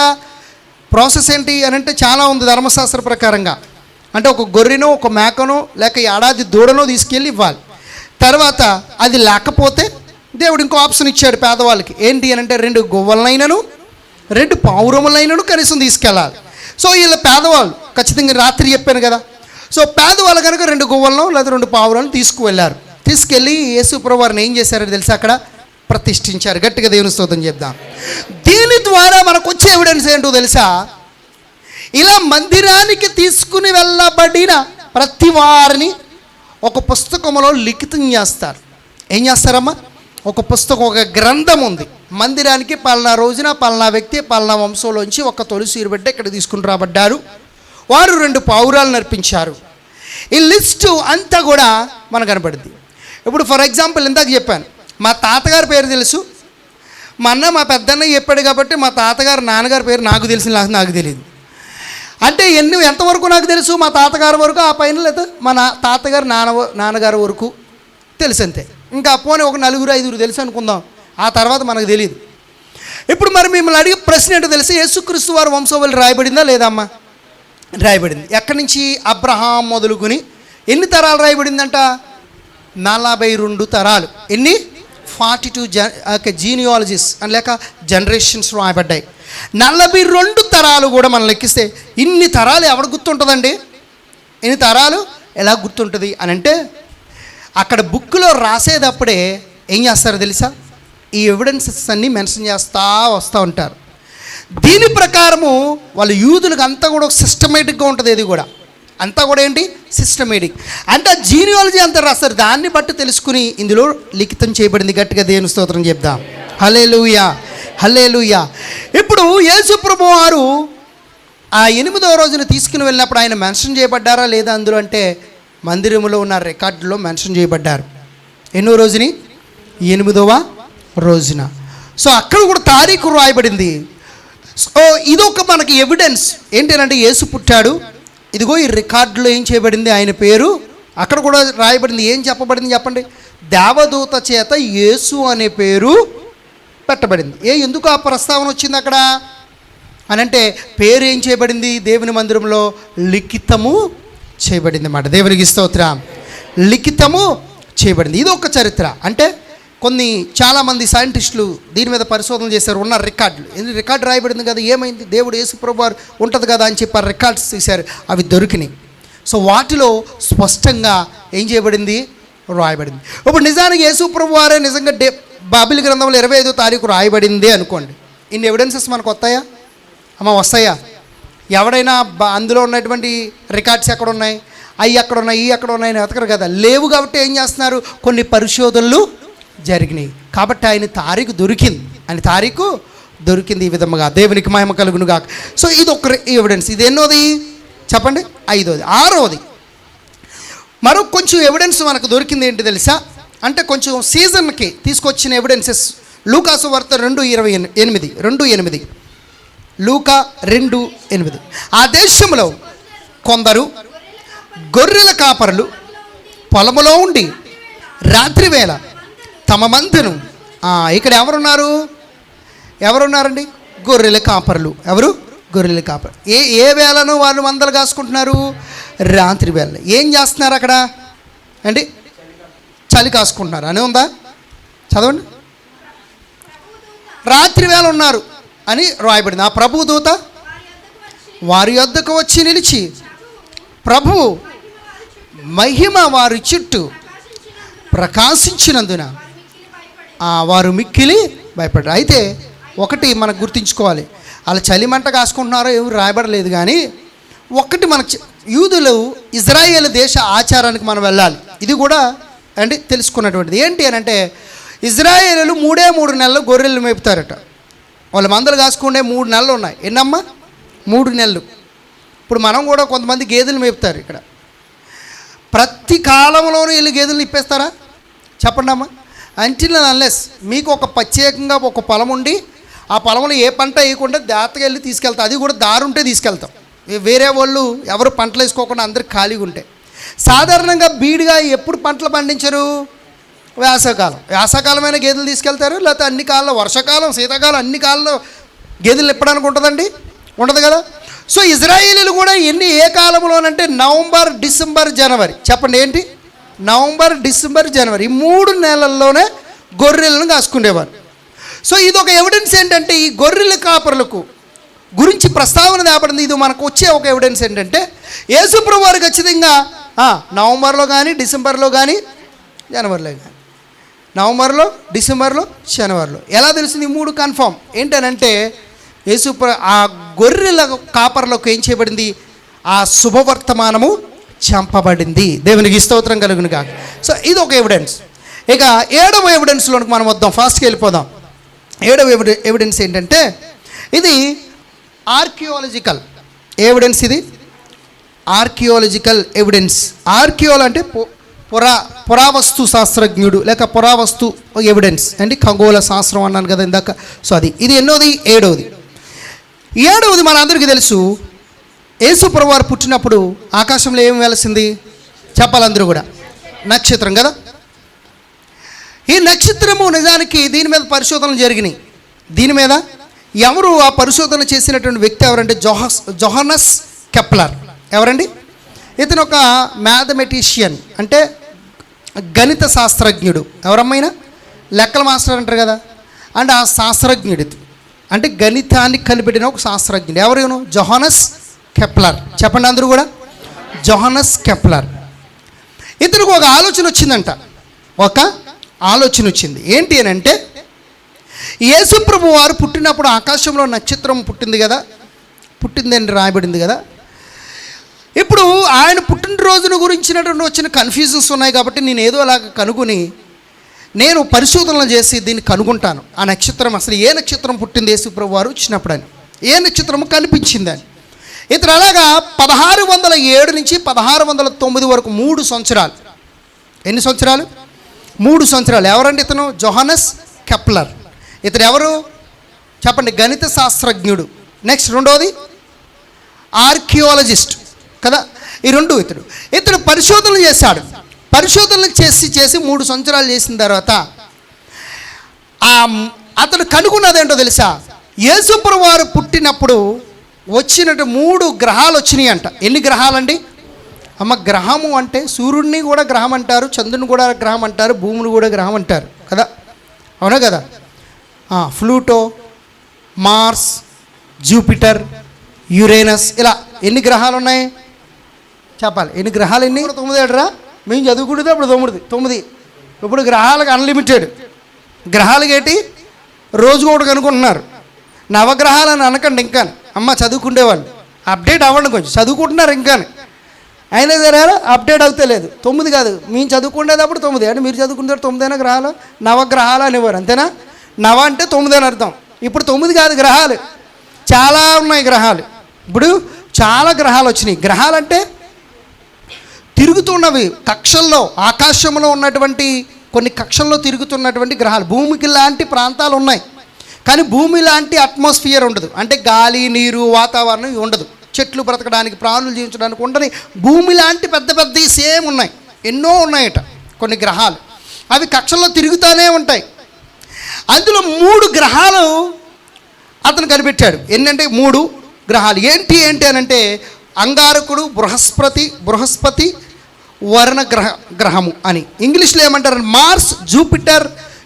ప్రాసెస్ ఏంటి అని అంటే చాలా ఉంది ధర్మశాస్త్ర ప్రకారంగా. అంటే ఒక గొర్రెనో ఒక మేకనో లేక ఏడాది దూడనో తీసుకెళ్ళి ఇవ్వాలి. తర్వాత అది లేకపోతే దేవుడు ఇంకో ఆప్షన్ ఇచ్చాడు పేదవాళ్ళకి. ఏంటి అని అంటే 2 గువ్వలనైనను 2 పావురములైనను కనీసం తీసుకెళ్ళాలి. సో వీళ్ళ పేదవాళ్ళు ఖచ్చితంగా రాత్రి చెప్పాను కదా. సో పేదవాళ్ళు కనుక 2 గువ్వలను లేదా 2 పావురాలను తీసుకువెళ్ళారు. తీసుకెళ్ళి యేసుప్రభు వారిని ఏం చేశారో తెలుసా? అక్కడ ప్రతిష్ఠించారు. గట్టిగా దేవుని స్తోత్రం చెప్దాం. దీని ద్వారా మనకు వచ్చే ఎవిడెన్స్ ఏంటో తెలుసా? ఇలా మందిరానికి తీసుకుని వెళ్ళబడిన ప్రతి వారిని ఒక పుస్తకంలో లిఖితం చేస్తారు. ఏం చేస్తారమ్మా? ఒక పుస్తకం, ఒక గ్రంథం ఉంది. మందిరానికి పలానా రోజున పలానా వ్యక్తి పలానా వంశంలోంచి ఒక తొలిసూరు బిడ్డ ఇక్కడ తీసుకుని రాబడ్డారు, వారు 2 పావురాలను అర్పించారు. ఈ లిస్టు అంతా కూడా మనకు కనపడుద్ది. ఇప్పుడు ఫర్ ఎగ్జాంపుల్ ఇందాక చెప్పాను, మా తాతగారి పేరు తెలుసు, మా అన్న మా పెద్దన్న చెప్పాడు కాబట్టి మా తాతగారు నాన్నగారి పేరు నాకు తెలిసిన నాకు తెలియదు. అంటే ఎంతవరకు నాకు తెలుసు? మా తాతగారి వరకు, ఆ పైన లేదా మా తాతగారు నాన్నగారి వరకు తెలుసు అంతే. ఇంకా పోనీ ఒక 4-5 తెలుసు అనుకుందాం, ఆ తర్వాత మనకు తెలియదు. ఇప్పుడు మరి మిమ్మల్ని అడిగే ప్రశ్న ఏంటో తెలిసి, యేసుక్రీస్తు వారి వంశవళి రాయబడిందా లేదమ్మా? రాయబడింది. ఎక్కడి నుంచి? అబ్రహాం మొదలుకొని ఎన్ని తరాలు రాయబడిందంట? 42 తరాలు. ఎన్ని? 42 జీనియాలజీస్ అని లేక జనరేషన్స్ రాయబడ్డాయి. 42 తరాలు కూడా మనం లెక్కిస్తే ఇన్ని తరాలు ఎవరు గుర్తుంటుందండి? ఇన్ని తరాలు ఎలా గుర్తుంటుంది అని అంటే, అక్కడ బుక్లో రాసేటప్పుడే ఏం చేస్తారో తెలుసా? ఈ ఎవిడెన్సెస్ అన్నీ మెన్షన్ చేస్తూ వస్తూ ఉంటారు. దీని ప్రకారము వాళ్ళు యూదులకు అంతా కూడా సిస్టమేటిక్గా ఉంటుంది. ఇది కూడా అంతా కూడా ఏంటి? సిస్టమేటిక్. అంటే జీనియాలజీ అంతా రాస్తారు. దాన్ని బట్టి తెలుసుకుని ఇందులో లిఖితం చేయబడింది. గట్టిగా దేవుని స్తోత్రం చెప్దాం. హల్లెలూయా, హల్లెలూయా. ఇప్పుడు యేసుప్రభు వారు ఆ 8వ రోజున తీసుకుని వెళ్ళినప్పుడు ఆయన మెన్షన్ చేయబడ్డారా లేదా అందులో అంటే, మందిరంలో ఉన్న రికార్డులో మెన్షన్ చేయబడ్డారు. ఎన్నో రోజుని? 8వ రోజున. సో అక్కడ కూడా తారీఖు రాయబడింది. సో ఇదొక మనకి ఎవిడెన్స్ ఏంటంటే యేసు పుట్టాడు. ఇదిగో ఈ రికార్డులో ఏం చేయబడింది? ఆయన పేరు అక్కడ కూడా రాయబడింది. ఏం చెప్పబడింది చెప్పండి? దేవదూత చేత యేసు అనే పేరు పెట్టబడింది. ఎందుకు ఆ ప్రస్తావన వచ్చింది అక్కడ అని అంటే, పేరు ఏం చేయబడింది? దేవుని మందిరంలో లిఖితము చేయబడింది అన్నమాట. దేవునికి స్తోత్రం. లిఖితము చేయబడింది. ఇది ఒక చరిత్ర. అంటే చాలామంది సైంటిస్టులు దీని మీద పరిశోధన చేశారు. ఉన్న రికార్డు రాయబడింది కదా, ఏమైంది, దేవుడు యేసుప్రభు వారు ఉంటుంది కదా అని చెప్పి రికార్డ్స్ తీశారు. అవి దొరికినాయి. సో వాటిలో స్పష్టంగా ఏం చేయబడింది? రాయబడింది. ఇప్పుడు నిజానికి యేసుప్రభు వారే నిజంగా బైబిల్ గ్రంథంలో 25వ తారీఖు రాయబడింది అనుకోండి. ఇన్ని ఎవిడెన్సెస్ మనకు వస్తాయా అమ్మ? వస్తాయా? ఎవడైనా అందులో ఉన్నటువంటి రికార్డ్స్ ఎక్కడ ఉన్నాయి, అవి ఎక్కడ ఉన్నాయి, ఇవి ఎక్కడ ఉన్నాయి అని వెతకరు కదా. లేవు కాబట్టి ఏం చేస్తున్నారు? కొన్ని పరిశోధనలు జరిగినాయి కాబట్టి ఆయన తారీఖు దొరికింది. ఈ విధముగా దేవునికి మహిమ కలుగును గాక. సో ఇది ఒక ఎవిడెన్స్. ఇది ఎన్నోది చెప్పండి? 5వది. 6వది మరో కొంచెం ఎవిడెన్స్ మనకు దొరికింది. ఏంటి తెలుసా? అంటే కొంచెం సీజన్కి తీసుకొచ్చిన ఎవిడెన్సెస్. లూకాసు వార్త 2:8 లూకా 2:8. ఆ దేశంలో కొందరు గొర్రెల కాపరులు పొలములో ఉండి రాత్రి వేళ తమ మందను, ఇక్కడ ఎవరున్నారండి? గొర్రెల కాపరులు. ఎవరు? గొర్రెల కాపరు. ఏ వేళను వాళ్ళు మందలు కాసుకుంటున్నారు? రాత్రి వేళ. ఏం చేస్తున్నారు అక్కడ అండి? చలి కాసుకుంటున్నారు అని ఉందా? చదవండి. రాత్రి వేళ ఉన్నారు అని రాయబడింది. ఆ ప్రభు దూత వారి యొద్దకు వచ్చి నిలిచి, ప్రభు మహిమ వారి చుట్టూ ప్రకాశించినందున వారు మిక్కిలి భయపడ్డారు. అయితే ఒకటి మనకు గుర్తుంచుకోవాలి, వాళ్ళు చలిమంట కాసుకుంటున్నారో ఏమి రాయబడలేదు. కానీ ఒకటి మనకు యూదులు ఇజ్రాయేల్ దేశ ఆచారానికి మనం వెళ్ళాలి. ఇది కూడా అంటే తెలుసుకున్నటువంటిది. ఏంటి అని అంటే, ఇజ్రాయేలు 3 నెలలు గొర్రెలు మేపుతారట. వాళ్ళు మందలు కాసుకుంటే 3 నెలలు ఉన్నాయి. ఎన్నమ్మా? 3 నెలలు. ఇప్పుడు మనం కూడా కొంతమంది గేదెలు మేపుతారు. ఇక్కడ ప్రతి కాలంలోనూ వీళ్ళు గేదెలు ఇప్పేస్తారా? చెప్పండి అమ్మా. అంటిల్ అన్లెస్ మీకు ఒక ప్రత్యేకంగా ఒక పొలం ఉండి ఆ పొలంలో ఏ పంట వేయకుండా జాగ్రత్తగా వెళ్ళి తీసుకెళ్తాం. అది కూడా దారుంటే తీసుకెళ్తాం. వేరే వాళ్ళు ఎవరు పంటలు వేసుకోకుండా అందరు ఖాళీగా ఉంటాయి. సాధారణంగా బీడుగా ఎప్పుడు పంటలు పండించరు? వేసవకాలమైన గేదెలు తీసుకెళ్తారు. లేకపోతే అన్ని కాలంలో, వర్షాకాలం, శీతాకాలం, అన్ని కాలంలో గేదెలు ఇప్పడానికి ఉంటుందండి? ఉండదు కదా. సో ఇజ్రాయేలీలు కూడా ఏ కాలంలోనంటే నవంబర్, డిసెంబర్, జనవరి. చెప్పండి ఏంటి? నవంబర్, డిసెంబర్, జనవరి ఈ 3 నెలల్లోనే గొర్రెలను కాసుకునేవారు. సో ఇది ఒక ఎవిడెన్స్. ఏంటంటే ఈ గొర్రెల కాపరులకు గురించి ప్రస్తావన తేపడింది. ఇది మనకు వచ్చే ఒక ఎవిడెన్స్. ఏంటంటే యేసుప్రభు వారు ఖచ్చితంగా నవంబర్లో కానీ, డిసెంబర్లో కానీ, జనవరిలో కానీ, నవంబర్లో, డిసెంబర్లో, జనవరిలో. ఎలా తెలిసింది? 3 కన్ఫామ్. ఏంటనంటే ఆ గొర్రెల కాపర్లకు ఏం చేయబడింది? ఆ శుభవర్తమానము చంపబడింది. దేవునికి స్తోత్రం కలుగును గాక. సో ఇది ఒక ఎవిడెన్స్. ఇక 7వ ఎవిడెన్స్లోనికి మనం వద్దాం. ఫాస్ట్గా వెళ్ళిపోదాం. 7వ ఎవిడెన్స్ ఏంటంటే, ఇది ఆర్కియాలజికల్ ఎవిడెన్స్. ఇది ఆర్కియాలజికల్ ఎవిడెన్స్. అంటే పురావస్తు శాస్త్రజ్ఞుడు లేక పురావస్తు ఎవిడెన్స్ అంటే ఖగోళ శాస్త్రం అన్నాను కదా ఇందాక. సో ఇది ఎన్నోది? 7వది. 7వది మనందరికీ తెలుసు. యేసుప్రభు వారు పుట్టినప్పుడు ఆకాశంలో ఏమి వెలసింది? చెప్పాలందరూ కూడా నక్షత్రం కదా. ఈ నక్షత్రము నిజానికి దీని మీద పరిశోధనలు జరిగినాయి. దీని మీద ఎవరు ఆ పరిశోధన చేసినటువంటి వ్యక్తి ఎవరంటే జోహన్నస్ కెప్లర్. ఎవరండి? ఇతను ఒక మ్యాథమెటిషియన్, అంటే గణిత శాస్త్రజ్ఞుడు. ఎవరమ్మైనా లెక్కల మాస్టర్ అంటారు కదా, అంటే ఆ శాస్త్రజ్ఞుడు అంటే గణితాన్ని కనిపెట్టిన ఒక శాస్త్రజ్ఞుడు. ఎవరు? జోహన్నస్ కెప్లర్. చెప్పండి అందరూ కూడా. జోహన్నస్ కెప్లర్. ఇతనికి ఒక ఆలోచన వచ్చిందంట. ఏంటి అని అంటే, యేసుప్రభు వారు పుట్టినప్పుడు ఆకాశంలో నక్షత్రం పుట్టిందని రాయబడింది కదా. ఇప్పుడు ఆయన పుట్టినరోజును గురించినటువంటి వచ్చిన కన్ఫ్యూజన్స్ ఉన్నాయి కాబట్టి నేను ఏదో అలాగ కనుగొని నేను పరిశోధనలు చేసి దీన్ని కనుగొంటాను. ఆ నక్షత్రం అసలు ఏ నక్షత్రం పుట్టింది యేసుప్రభు వారు వచ్చినప్పుడు అని, ఏ నక్షత్రము కనిపించిందని. ఇతను అలాగా 1607 నుంచి 1609 వరకు 3 సంవత్సరాలు. ఎన్ని సంవత్సరాలు? 3 సంవత్సరాలు. ఎవరండి ఇతను? జోహన్నస్ కెప్లర్. ఇతను ఎవరు చెప్పండి? గణిత శాస్త్రజ్ఞుడు. నెక్స్ట్ రెండోది ఆర్కియాలజిస్ట్ కదా. ఈ 2 ఇతను పరిశోధనలు చేశాడు. పరిశోధనలు చేసి 3 సంవత్సరాలు చేసిన తర్వాత అతడు కనుగొన్నదేంటో తెలుసా? యేసుప్రభు వారు పుట్టినప్పుడు వచ్చినట్టు 3 గ్రహాలు వచ్చినాయి అంట. ఎన్ని గ్రహాలండి? అమ్మ, గ్రహము అంటే సూర్యుడిని కూడా గ్రహం అంటారు, చంద్రుని కూడా గ్రహం అంటారు, భూమిని కూడా గ్రహం అంటారు కదా, అవునా కదా? ప్లూటో, మార్స్, జూపిటర్, యురేనస్, ఇలా ఎన్ని గ్రహాలు ఉన్నాయి చెప్పాలి. ఎన్ని గ్రహాలు? ఎన్ని? 9 ఏడరా మేము చదువుకుంటే అప్పుడు 9. ఇప్పుడు గ్రహాలకు అన్లిమిటెడ్. గ్రహాలకి ఏంటి రోజుకు ఒకటి కనుక్కుంటున్నారు. నవగ్రహాలని అనకండి ఇంకా. అమ్మ చదువుకుండేవాళ్ళు అప్డేట్ అవ్వండి, కొంచెం చదువుకుంటున్నారు ఇంకా. అయినా సరే అప్డేట్ అవుతలేదు. 9 కాదు, మేము చదువుకునేటప్పుడు 9. అంటే మీరు చదువుకునేటప్పుడు 9 గ్రహాలు, నవగ్రహాలు అనేవారు, అంతేనా? నవ అంటే 9 అని అర్థం. ఇప్పుడు 9 కాదు, గ్రహాలు చాలా ఉన్నాయి. గ్రహాలు ఇప్పుడు చాలా గ్రహాలు వచ్చినాయి. గ్రహాలు అంటే తిరుగుతున్నవి కక్షల్లో, ఆకాశంలో ఉన్నటువంటి కొన్ని కక్షల్లో తిరుగుతున్నటువంటి గ్రహాలు. భూమికి లాంటి ప్రాంతాలు ఉన్నాయి, కానీ భూమి లాంటి అట్మాస్ఫియర్ ఉండదు. అంటే గాలి, నీరు, వాతావరణం ఉండదు. చెట్లు బ్రతకడానికి, ప్రాణులు జీవించడానికి ఉండని భూమి లాంటి పెద్ద పెద్దవి సేమ్ ఉన్నాయి. ఎన్నో ఉన్నాయట కొన్ని గ్రహాలు. అవి కక్షల్లో తిరుగుతూనే ఉంటాయి. అందులో 3 గ్రహాలు అతను కనిపెట్టాడు. ఏంటంటే 3 గ్రహాలు. ఏంటి అని అంటే అంగారకుడు, బృహస్పతి, వర్ణ గ్రహము అని ఇంగ్లీష్లో ఏమంటారు? Mars, Jupiter,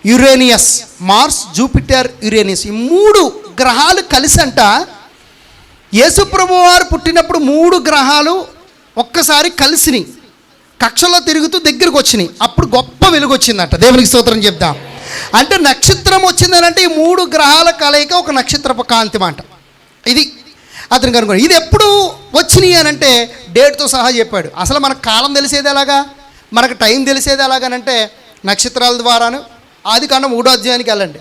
Uranus. Mars, Jupiter, Uranus, ఈ 3 గ్రహాలు కలిసి అంట యేసుప్రభు వారు పుట్టినప్పుడు 3 గ్రహాలు ఒక్కసారి కలిసినాయి, కక్షలో తిరుగుతూ దగ్గరికి వచ్చినాయి. అప్పుడు గొప్ప వెలుగు వచ్చిందంట. దేవునికి స్తోత్రం చెప్దాం. అంటే నక్షత్రం వచ్చిందనంటే ఈ 3 గ్రహాల కలయిక ఒక నక్షత్రపు కాంతి మాట. ఇది అతను కనుగొని. ఇది ఎప్పుడు వచ్చినాయి అని అంటే డేట్తో సహా చెప్పాడు. అసలు మనకు కాలం తెలిసేది ఎలాగా, మనకు టైం తెలిసేది ఎలాగనంటే నక్షత్రాల ద్వారాను. ఆదికాండం 3వ అధ్యాయానికి వెళ్ళండి.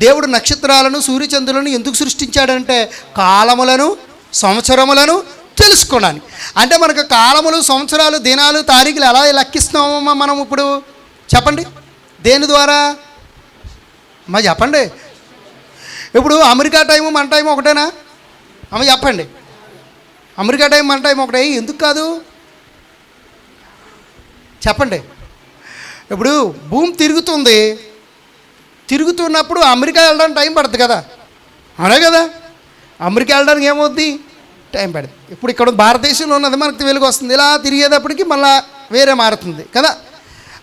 దేవుడు నక్షత్రాలను, సూర్యచంద్రులను ఎందుకు సృష్టించాడంటే కాలములను, సంవత్సరములను తెలుసుకోవడానికి. అంటే మనకు కాలములు, సంవత్సరాలు, దినాలు, తారీఖులు ఎలా లెక్కిస్తున్నామమ్మా మనం ఇప్పుడు చెప్పండి? దేని ద్వారా అమ్మా చెప్పండి? ఇప్పుడు అమెరికా టైము మన టైం ఒకటేనా అమ్మ చెప్పండి? అమెరికా టైం మన టైం ఒకటే, ఎందుకు కాదు చెప్పండి? ఇప్పుడు భూమి తిరుగుతున్నప్పుడు అమెరికా వెళ్ళడానికి టైం పడుతుంది కదా, అవునా కదా? అమెరికా వెళ్ళడానికి ఏమవుద్ది? టైం పడుతుంది. ఇప్పుడు ఇక్కడ భారతదేశంలో ఉన్నది మనకు వెలుగు వస్తుంది. ఇలా తిరిగేటప్పటికి మళ్ళీ వేరే మారుతుంది కదా.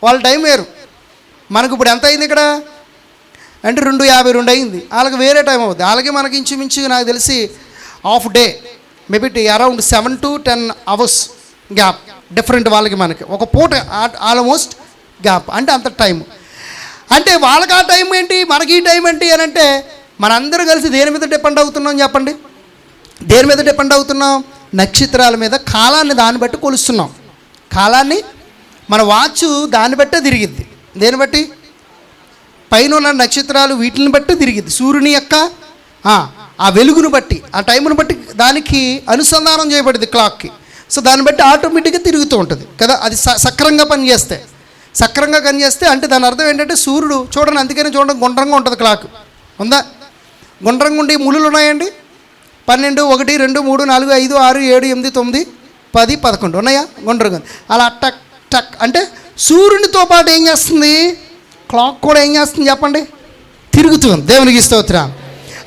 వాళ్ళ టైం వేరు, మనకు ఇప్పుడు ఎంత అయింది ఇక్కడ అంటే 2:52 అయింది. వాళ్ళకి వేరే టైం అవుతుంది. వాళ్ళకి మనకి ఇంచుమించు నాకు తెలిసి half day, maybe around 7 to 10 hours gap different వాళ్ళకి మనకి. ఒక పూట ఆల్మోస్ట్ గ్యాప్, అంటే అంత టైం. అంటే వాళ్ళకి ఆ టైం ఏంటి, మనకి ఈ టైం ఏంటి అని అంటే మనందరూ కలిసి దేని మీద డిపెండ్ అవుతున్నాం చెప్పండి? దేని మీద డిపెండ్ అవుతున్నాం? నక్షత్రాల మీద. కాలాన్ని దాన్ని బట్టి కొలుస్తున్నాం. కాలాన్ని మన వాచ్ దాన్ని బట్టే తిరిగిద్ది. దేన్ని బట్టి? పైన ఉన్న నక్షత్రాలు వీటిని బట్టి తిరిగిద్ది. సూర్యుని యొక్క ఆ వెలుగును బట్టి, ఆ టైంను బట్టి దానికి అనుసంధానం చేయబడింది క్లాక్కి. సో దాన్ని బట్టి ఆటోమేటిక్గా తిరుగుతూ ఉంటుంది కదా. అది సక్రంగా పనిచేస్తే అంటే దాని అర్థం ఏంటంటే సూర్యుడు చూడండి, అందుకని చూడండి గుండ్రంగా ఉంటుంది క్లాక్. ఉందా? గుండ్రంగా ఉండి ముళ్ళు ఉన్నాయండి. 12, 1, 2, 3, 4, 5, 6, 7, 8, 9, 10, 11 ఉన్నాయా? గుండ్రంగా. అలా టక్ టక్ అంటే సూర్యునితో పాటు ఏం చేస్తుంది? క్లాక్ కూడా ఏం చేస్తుంది చెప్పండి? తిరుగుతుంది. దేవునికి స్తోత్రం.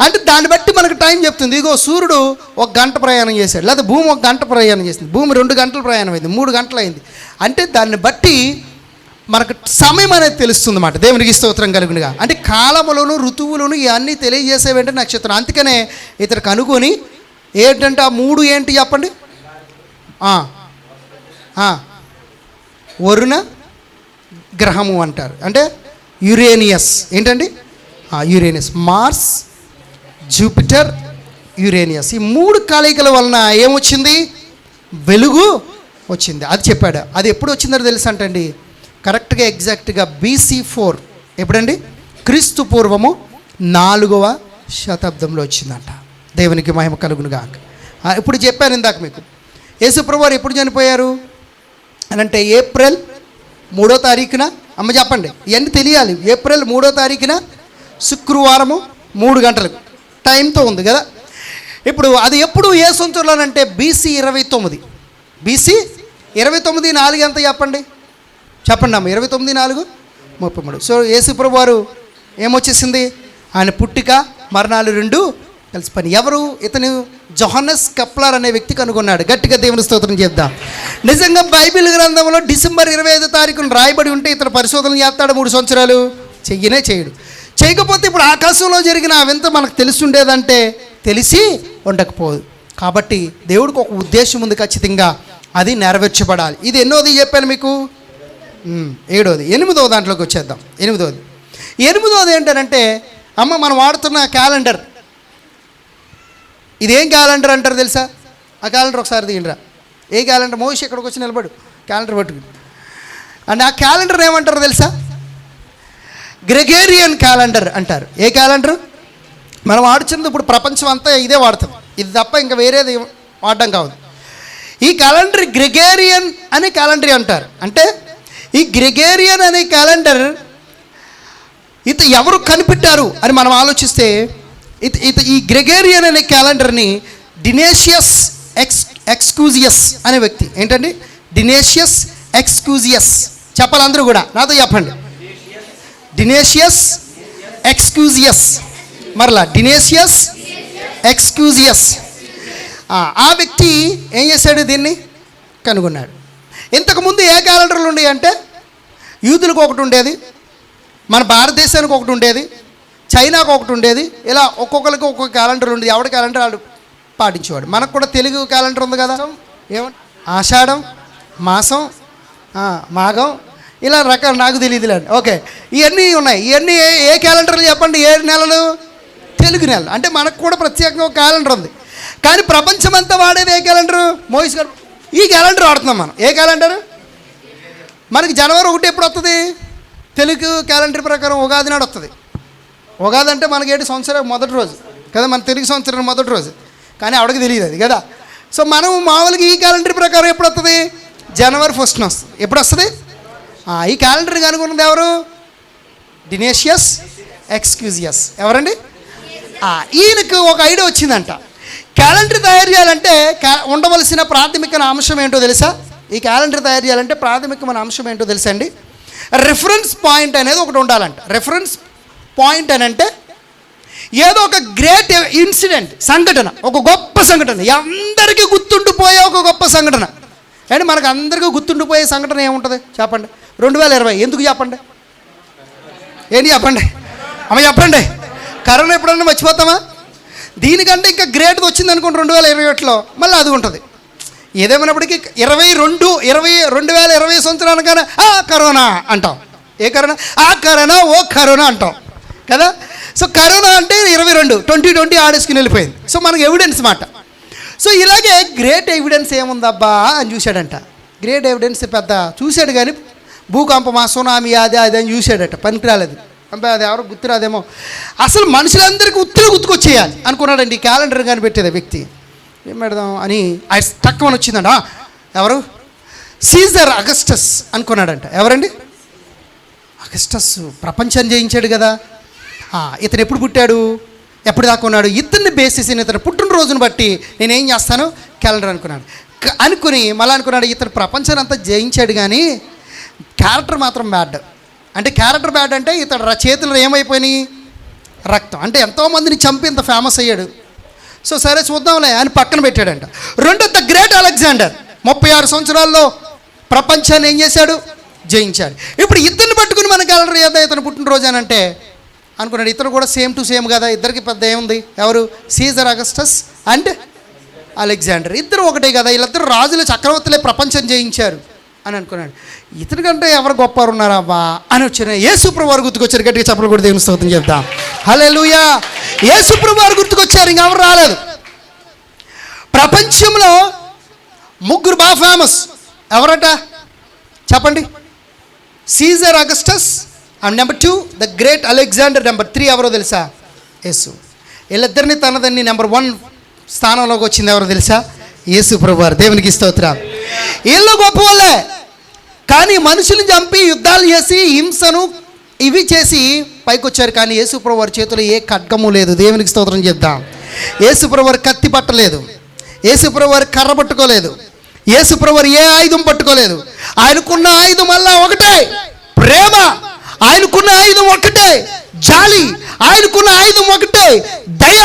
అంటే దాన్ని బట్టి మనకు టైం చెప్తుంది. ఇగో సూర్యుడు 1 గంట ప్రయాణం చేశాడు, లేదా భూమి 1 గంట ప్రయాణం చేసింది, భూమి 2 గంటల ప్రయాణం అయింది, 3 గంటలు అయింది. అంటే దాన్ని బట్టి మనకు సమయం అనేది తెలుస్తుంది అన్నమాట. దేవునికి స్తోత్రం కలుగునుగా. అంటే కాలములను, ఋతువులను ఇవన్నీ తెలియజేసేవంటే నక్షత్రం. అందుకనే ఇతను కనుగొని ఏంటంటే ఆ 3 ఏంటి చెప్పండి? వరుణ గ్రహము అంటారు. అంటే యురేనియస్. ఏంటండి? Uranus, Mars, Jupiter, Uranus. ఈ 3 కలయికల వలన ఏమొచ్చింది? వెలుగు వచ్చింది. అది చెప్పాడు. అది ఎప్పుడు వచ్చిందో తెలుసు అంటండి, కరెక్ట్గా ఎగ్జాక్ట్గా BC 4. ఎప్పుడండి? క్రీస్తు పూర్వము 4వ శతాబ్దంలో వచ్చిందంట. దేవునికి మహిమ కలుగునుగా. ఇప్పుడు చెప్పాను ఇందాక మీకు, యేసుప్రభు వారు ఎప్పుడు చనిపోయారు అని అంటే ఏప్రిల్ 3వ తారీఖున. అమ్మ చెప్పండి, ఇవన్నీ తెలియాలి. ఏప్రిల్ 3వ తారీఖున శుక్రవారము 3 గంటలకు టైంతో ఉంది కదా. ఇప్పుడు అది ఎప్పుడు ఏ సంవత్సరంలోనంటే BC 29. BC 29 4 ఎంత చెప్పండి? చెప్పండి అమ్మ. 29 4 33. సో యేసుప్రభు వారు ఏమొచ్చేసింది? ఆయన పుట్టిక మరణాలు రెండు కలిసి పని. ఎవరు ఇతను? జోహన్నస్ కెప్లర్ అనే వ్యక్తి కనుగొన్నాడు. గట్టిగా దేవుని స్తోత్రం చెప్దాం. నిజంగా బైబిల్ గ్రంథంలో డిసెంబర్ 25వ తారీఖున రాయబడి ఉంటే ఇతను పరిశోధన చేస్తాడు 3 సంవత్సరాలు? చేయడు. చేయకపోతే ఇప్పుడు ఆకాశంలో జరిగిన ఆ వింత మనకు తెలిసి ఉండేదంటే తెలిసి ఉండకపోదు. కాబట్టి దేవుడికి ఒక ఉద్దేశం ఉంది, ఖచ్చితంగా అది నెరవేర్చబడాలి. ఇది ఎన్నోది చెప్పాను మీకు? 7వది. 8వ దాంట్లోకి వచ్చేద్దాం. 8వది ఏంటంటే అమ్మ మనం వాడుతున్న క్యాలెండర్. ఇదేం క్యాలెండర్ అంటారు తెలుసా? ఆ క్యాలెండర్ ఒకసారి దిగినరా. ఏ క్యాలెండర్? మోషి ఇక్కడికి వచ్చి నిలబడు, క్యాలెండర్ పట్టుకుని. అండ్ ఆ క్యాలెండర్ ఏమంటారు తెలుసా? గ్రెగేరియన్ క్యాలెండర్ అంటారు. ఏ క్యాలెండర్? మనం వాడుతున్నది ఇప్పుడు ప్రపంచం అంతా ఇదే వాడుతుంది, ఇది తప్ప ఇంకా వేరేది వాడడం కావద్దు. ఈ క్యాలెండర్ గ్రెగేరియన్ అనే క్యాలెండర్ అంటారు. అంటే ఈ గ్రెగేరియన్ అనే క్యాలెండర్ ఎవరు కనిపెట్టారు అని మనం ఆలోచిస్తే ఈ గ్రెగేరియన్ అనే క్యాలెండర్ని డినేషియస్ ఎక్స్క్యూజియస్ అనే వ్యక్తి. ఏంటండి? డినేషియస్ ఎక్స్క్యూజియస్. చెప్పాలి అందరూ కూడా నాతో చెప్పండి. డినేషియస్ ఎక్స్క్యూజియస్. మరలా డినేషియస్ ఎక్స్క్యూజియస్. ఆ వ్యక్తి ఏం చేశాడు? దీన్ని కనుగొన్నాడు. ఇంతకుముందు ఏ క్యాలెండర్లు ఉండేవి అంటే యూదులకు ఒకటి ఉండేది, మన భారతదేశానికి ఒకటి ఉండేది, చైనాకు ఒకటి ఉండేది. ఇలా ఒక్కొక్కరికి ఒక్కొక్క క్యాలెండర్ ఉండేది. ఎవరి క్యాలెండర్ వాళ్ళు పాటించేవాడు. మనకు కూడా తెలుగు క్యాలెండర్ ఉంది కదా. ఏమంటే ఆషాఢం, మాసం, మాఘం, ఇలా రకాలు నాకు తెలియదులేండి. ఓకే, ఇవన్నీ ఉన్నాయి. ఇవన్నీ ఏ క్యాలెండర్లు చెప్పండి? 7 నెలలు తెలుగు నెలలు. అంటే మనకు కూడా ప్రత్యేకంగా ఒక క్యాలెండర్ ఉంది. కానీ ప్రపంచమంతా వాడేది ఏ క్యాలెండరు? మోయిస్ గారు ఈ క్యాలెండర్ వాడుతున్నాం మనం. ఏ క్యాలెండరు? మనకి జనవరి 1 ఎప్పుడు వస్తుంది? తెలుగు క్యాలెండర్ ప్రకారం ఉగాది నాడు వస్తుంది. ఉగాది అంటే మనకేంటి? సంవత్సరం మొదటి రోజు కదా, మన తెలుగు సంవత్సరం మొదటి రోజు. కానీ ఆవిడకి తెలియదు అది కదా. సో మనం మామూలుగా ఈ క్యాలెండర్ ప్రకారం ఎప్పుడు వస్తుంది? జనవరి 1న వస్తుంది. ఎప్పుడు వస్తుంది? ఈ క్యాలెండర్ కనుగొన్నది ఎవరు? డినేషియస్ ఎక్స్క్యూజియస్. ఎవరండి? ఈయనకు ఒక ఐడియా వచ్చిందంట. క్యాలెండర్ తయారు చేయాలంటే ఉండవలసిన ప్రాథమిక అంశం ఏంటో తెలుసా? ఈ క్యాలెండర్ తయారు చేయాలంటే ప్రాథమికమైన అంశం ఏంటో తెలుసా అండి? రెఫరెన్స్ పాయింట్ అనేది ఒకటి ఉండాలంట. రెఫరెన్స్ పాయింట్ అని అంటే ఏదో ఒక గ్రేట్ ఇన్సిడెంట్, సంఘటన, ఒక గొప్ప సంఘటన, అందరికీ గుర్తుండిపోయే ఒక గొప్ప సంఘటన. అండ్ మనకు అందరికీ గుర్తుండిపోయే సంఘటన ఏముంటుంది చెప్పండి? 2020. ఎందుకు చెప్పండి? ఏంటి చెప్పండి? అమ్మ చెప్పండి. కరోనా ఎప్పుడన్నా మర్చిపోతామా? దీనికంటే ఇంకా గ్రేట్ది వచ్చింది అనుకోండి 2021లో, మళ్ళీ అది ఉంటుంది. ఏదేమైనప్పటికీ 2020 సంవత్సరానికైనా కరోనా అంటాం. ఏ కరోనా? కరోనా, ఓ కరోనా అంటాం కదా. సో కరోనా అంటే 2020 ఆడేసుకుని వెళ్ళిపోయింది. సో మనకు ఎవిడెన్స్ మాట. సో ఇలాగే గ్రేట్ ఎవిడెన్స్ ఏముందబ్బా అని చూశాడంట. గ్రేట్ ఎవిడెన్స్ పెద్ద చూశాడు, కానీ భూకంపమా, సునామీ, అది అని చూశాడట. పనికి రాలేదు. అది ఎవరో గుర్తురాదేమో. అసలు మనుషులందరికీ గుర్తుకొచ్చేయాలి అనుకున్నాడండి ఈ క్యాలెండర్ కానీ పెట్టేది వ్యక్తి. ఏం పెడదాం అని తక్కువని వచ్చిందంట. ఎవరు? సీజర్ అగస్టస్ అనుకున్నాడంట. ఎవరండి? అగస్టస్ ప్రపంచాన్ని జయించాడు కదా. ఇతను ఎప్పుడు పుట్టాడు, ఎప్పుడు దాకా ఉన్నాడు? ఇతన్ని బేసిస్ ఇతను పుట్టినరోజును బట్టి నేనేం చేస్తాను క్యాలెండర్ అనుకున్నాడు. మళ్ళీ అనుకున్నాడు ఇతను ప్రపంచాన్ని అంతా జయించాడు, కానీ క్యారెక్టర్ మాత్రం బ్యాడ్. అంటే క్యారెక్టర్ బ్యాడ్ అంటే ఇతడు చేతులు ఏమైపోయినాయి? రక్తం. అంటే ఎంతోమందిని చంపి ఇంత ఫేమస్ అయ్యాడు. సో సరే చూద్దాంలే అని పక్కన పెట్టాడంట. ద గ్రేట్ అలెగ్జాండర్ 36 సంవత్సరాల్లో ప్రపంచాన్ని ఏం చేశాడు? జయించాడు. ఇప్పుడు ఇతన్ని పట్టుకుని మన క్యాలెండర్ చేద్దాం ఇతను పుట్టినరోజు అని అంటే అనుకున్నాడు. ఇతను కూడా సేమ్ టు సేమ్ కదా, ఇద్దరికి పెద్ద ఏముంది? ఎవరు? Caesar Augustus and Alexander. ఇద్దరు ఒకటే కదా, వీళ్ళిద్దరు రాజుల చక్రవర్తులే ప్రపంచం జయించారు అని అనుకున్నాడు. ఇతని కంటే ఎవరు గొప్పవారు ఉన్నారబ్బా అని వచ్చిన యేసుప్రభు వారు గుర్తుకొచ్చారు. గట్టిగా చెప్పలు కూడా దేవుని స్తోత్రం చెప్తాం. హల్లెలూయా. యేసుప్రభు వారు గుర్తుకొచ్చారు, ఇంకెవరు రాలేదు. ప్రపంచంలో 3 బాగా ఫేమస్. ఎవరట చెప్పండి? Caesar Augustus and number 2 the great Alexander. Number 3 ఎవరో తెలుసా? యేసు. వీళ్ళిద్దరిని తనదని నెంబర్ 1 స్థానంలోకి వచ్చింది ఎవరో తెలుసా? యేసుప్రభు వారు. దేవునికి స్తోత్రం. వీళ్ళు గొప్ప వాళ్ళే, కానీ మనుషులను చంపి యుద్ధాలు చేసి హింసను ఇవి చేసి పైకి వచ్చారు. కానీ యేసుప్రభు వారి చేతిలో ఏ ఖడ్గము లేదు. దేవునికి స్తోత్రం చెప్దాం. యేసుప్రభు వారు కత్తి పట్టలేదు, యేసుప్రభు వారు కర్ర పట్టుకోలేదు, యేసుప్రభు వారు ఏ ఆయుధం పట్టుకోలేదు. ఆయనకున్న ఆయుధం వల్ల ఒకటే ప్రేమ. ఆయనకున్న ఆయుధం ఒకటే జాలి, ఆయనకున్న ఆయుధం ఒకటే. దయ,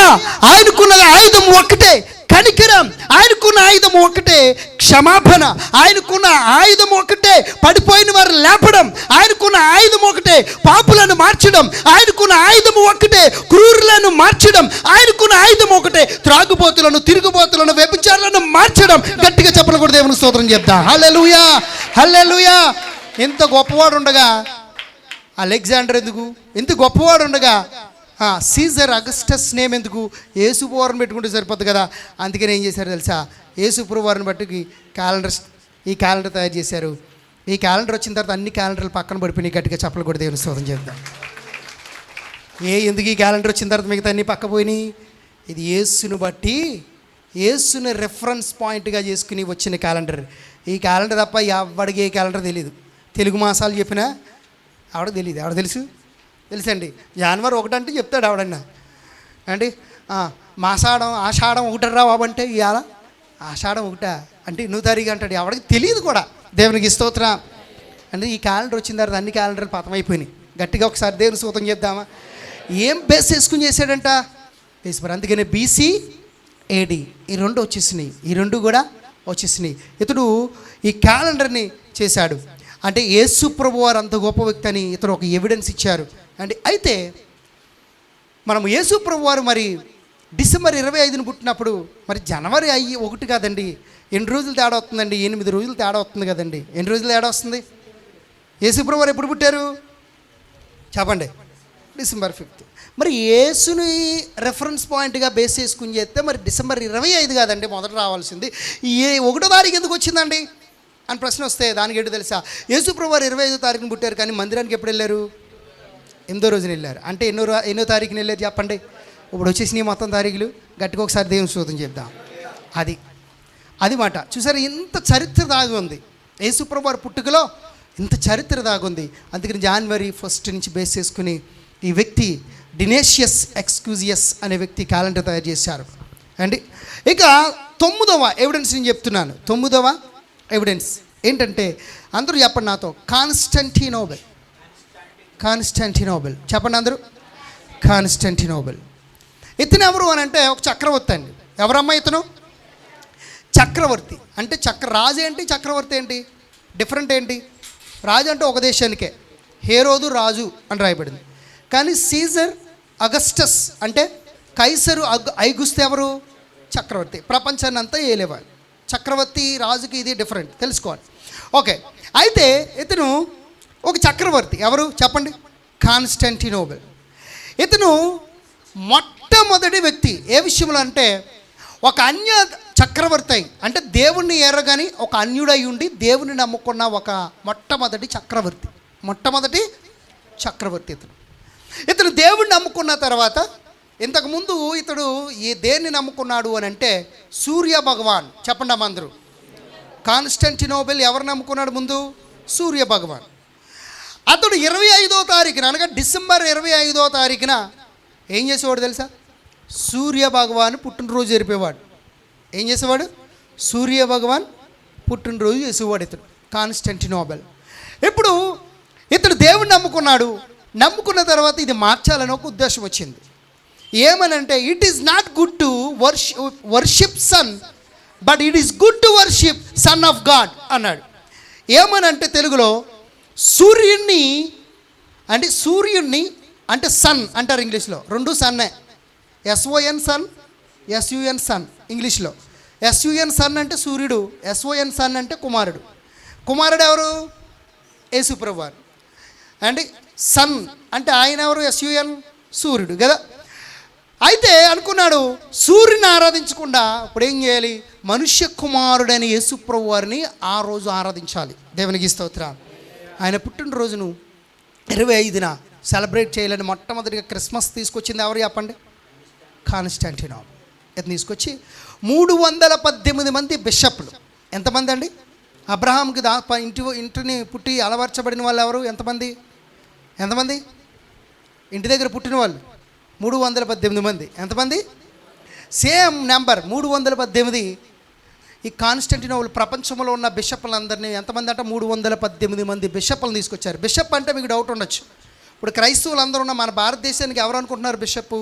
ఆయనకున్న ఆయుధం ఒకటే. కనికరం, ఆయనకున్న ఆయుధం ఒకటే. క్షమాపణ, ఆయనకున్న ఆయుధం ఒకటే. పడిపోయిన వారు లేపడం, ఆయనకున్న ఆయుధం ఒకటే. పాపులను మార్చడం, ఆయనకున్న ఆయుధం ఒకటే. క్రూరులను మార్చడం, ఆయనకున్న ఆయుధం ఒకటే. త్రాగుబోతులను, తిరుగుబోతులను, వ్యభిచారులను మార్చడం. గట్టిగా చెప్పలు కూడా దేవుని స్తోత్రం చెప్తా. హల్లెలూయా, హల్లెలూయా. ఎంత గొప్పవాడు ఉండగా అలెగ్జాండర్ ఎందుకు? ఎంత గొప్పవాడు ఉండగా సీజర్ అగస్టస్ నేమ్ ఎందుకు? యేసుప్రభు వారిని పెట్టుకుంటే సరిపోద్ది కదా. అందుకని ఏం చేశారు తెలుసా? యేసుప్రభు వారిని బట్టి ఈ క్యాలెండర్ తయారు చేశారు. ఈ క్యాలెండర్ వచ్చిన తర్వాత అన్ని క్యాలెండర్లు పక్కన పడిపోయినాయి. గట్టిగా చెప్పలు కూడా దేవుని స్తోత్రం చెప్తాం. ఎందుకు ఈ క్యాలెండర్ వచ్చిన తర్వాత మిగతా అన్ని పక్క పోయినాయి? ఇది యేసును బట్టి, యేసుని రెఫరెన్స్ పాయింట్గా చేసుకుని వచ్చిన క్యాలెండర్. ఈ క్యాలెండర్ తప్ప ఎవడికి ఏ క్యాలెండర్ తెలియదు. తెలుగు మాసాలు చెప్పినా ఆవిడకి తెలియదు. ఆవిడ తెలుసండి. జనవరి 1 అంటే చెప్తాడు ఆవిడన్నా. అంటే ఆషాఢం 1 రా బాబు అంటే ఇవాళ ఆషాఢం 1 అంటే 8వ తారీఖు అంటాడు. ఆవిడకి తెలియదు కూడా. దేవునికి స్తోత్రం. అంటే ఈ క్యాలెండర్ వచ్చిన తర్వాత అన్ని క్యాలెండర్లు పతమైపోయినాయి. గట్టిగా ఒకసారి దేవుని స్తోత్రం చెప్దామా? ఏం బేస్ చేసుకుని చేశాడంట? అందుకనే BC AD ఈ 2 వచ్చేసినాయి. ఈ 2 కూడా వచ్చేసినాయి. ఇతడు ఈ క్యాలెండర్ని చేశాడు. అంటే యేసు ప్రభు వారు అంత గొప్ప వ్యక్తి అని ఇతను ఒక ఎవిడెన్స్ ఇచ్చారు. అంటే అయితే మనము యేసు ప్రభు వారు మరి డిసెంబర్ 25న పుట్టినప్పుడు మరి జనవరి 1 కాదండి. ఎన్ని రోజులు తేడా వస్తుందండి? 8 రోజులు తేడా వస్తుంది కదండి. ఎన్ని రోజులు తేడా వస్తుంది? యేసు ప్రభు వారు ఎప్పుడు పుట్టారు చెప్పండి? డిసెంబర్ 5. మరి యేసుని రెఫరెన్స్ పాయింట్గా బేస్ చేసుకుని చేస్తే మరి డిసెంబర్ 25 కాదండి మొదట రావాల్సింది. 1వ తారీఖు ఎందుకు వచ్చిందండి అని ప్రశ్న వస్తే దానికి ఏంటో తెలుసా? యేసు ప్రభు వారు 25వ తారీఖున పుట్టారు, కానీ మందిరానికి ఎప్పుడు వెళ్ళారు? 8వ రోజున వెళ్ళారు. అంటే ఎన్నో తారీఖున వెళ్ళారు చెప్పండి? ఇప్పుడు వచ్చేసినాయి మొత్తం తారీఖులు. గట్టిగా ఒకసారి దేవుని స్తోత్రం చెప్దాం. అది మాట. చూసారు, ఇంత చరిత్ర దాగి ఉంది యేసు ప్రభు వారి పుట్టుకలో, ఇంత చరిత్ర దాగుంది. అందుకని జనవరి 1 నుంచి బేస్ చేసుకుని ఈ వ్యక్తి డినేషియస్ ఎక్స్క్యూజియస్ అనే వ్యక్తి క్యాలెండర్ తయారు చేశారు అండి. ఇక 9వ ఎవిడెన్స్ నేను చెప్తున్నాను. 9వ ఎవిడెన్స్ ఏంటంటే, అందరూ చెప్పండి నాతో, కాన్స్టంటినోబుల్. చెప్పండి అందరూ, కాన్స్టంటినోబుల్. ఇతను ఎవరు అని అంటే ఒక చక్రవర్తి అండి. ఎవరమ్మా ఇతను? చక్రవర్తి. అంటే రాజు ఏంటి, చక్రవర్తి ఏంటి? డిఫరెంట్ ఏంటి? రాజు అంటే ఒక దేశానికే, హేరోదు రాజు అని రాయబడింది. కానీ సీజర్ అగస్టస్ అంటే కైసరు ఐగుస్తు ఎవరు? చక్రవర్తి. ప్రపంచాన్ని అంతా ఏలేవాడు. చక్రవర్తి రాజుకి ఇది డిఫరెంట్, తెలుసుకోవాలి. ఓకే, అయితే ఇతను ఒక చక్రవర్తి. ఎవరు చెప్పండి? కాన్స్టంటినోబుల్. ఇతను మొట్టమొదటి వ్యక్తి ఏ విషయంలో అంటే, ఒక అన్య చక్రవర్తి అంటే దేవుణ్ణి ఎరగని ఒక అన్యుడై ఉండి దేవుని నమ్ముకున్న ఒక మొట్టమొదటి చక్రవర్తి ఇతను దేవుణ్ణి నమ్ముకున్న తర్వాత, ఇంతకుముందు ఇతడు దేన్ని నమ్ముకున్నాడు అని అంటే సూర్య భగవాన్. చెప్పండి అమ్మ అందరూ. కాన్స్టంటినోబుల్ ఎవరు నమ్ముకున్నాడు ముందు? సూర్య భగవాన్. అతడు 25వ తారీఖున అనగా డిసెంబర్ 25వ తారీఖున ఏం చేసేవాడు తెలుసా? సూర్య భగవాన్ పుట్టినరోజు జరిపేవాడు. ఏం చేసేవాడు? సూర్య భగవాన్ పుట్టినరోజు చేసేవాడు ఇతడు, కాన్స్టంటినోబుల్. ఇప్పుడు ఇతడు దేవుణ్ణి నమ్ముకున్న తర్వాత ఇది మార్చాలని ఒక ఉద్దేశం వచ్చింది. ఏమనంటే, it is not good to worship sun, but it is good to worship son of God అన్నాడు. ఏమనంటే తెలుగులో సూర్యుణ్ణి అంటే సన్ అంటారు ఇంగ్లీష్లో. 2 సన్నే, SON సన్, SUN సన్ ఇంగ్లీష్లో. SUN సన్ అంటే సూర్యుడు, SON సన్ అంటే కుమారుడు. కుమారుడు ఎవరు? యేసుప్రభు వారు. అండ్ సన్ అంటే ఆయన ఎవరు? SUN సూర్యుడు కదా. అయితే అనుకున్నాడు, సూర్యుని ఆరాధించకుండా ఇప్పుడు ఏం చేయాలి? మనుష్య కుమారుడైన యేసుప్రభు వారిని ఆ రోజు ఆరాధించాలి. దేవునికి స్తోత్రం. ఆయన పుట్టినరోజును 25న సెలబ్రేట్ చేయాలని మొట్టమొదటిగా క్రిస్మస్ తీసుకొచ్చింది ఎవరు చెప్పండి? కాన్స్టంటినోబుల్. ఇతను తీసుకొచ్చి 318 మంది బిషప్లు. ఎంతమంది అండి? అబ్రహాంకి ఇంటిని పుట్టి అలవర్చబడిన వాళ్ళు ఎవరు? ఎంతమంది? ఇంటి దగ్గర పుట్టిన వాళ్ళు 318 మంది. ఎంతమంది? Same number 318. ఈ కాన్స్టంటినోబుల్ ప్రపంచంలో ఉన్న బిషప్లందరినీ ఎంతమంది అంటే 318 మంది బిషప్లను తీసుకొచ్చారు. బిషప్ అంటే మీకు డౌట్ ఉండొచ్చు, ఇప్పుడు క్రైస్తవులు అందరూ ఉన్న మన భారతదేశానికి ఎవరు అనుకుంటున్నారు బిషప్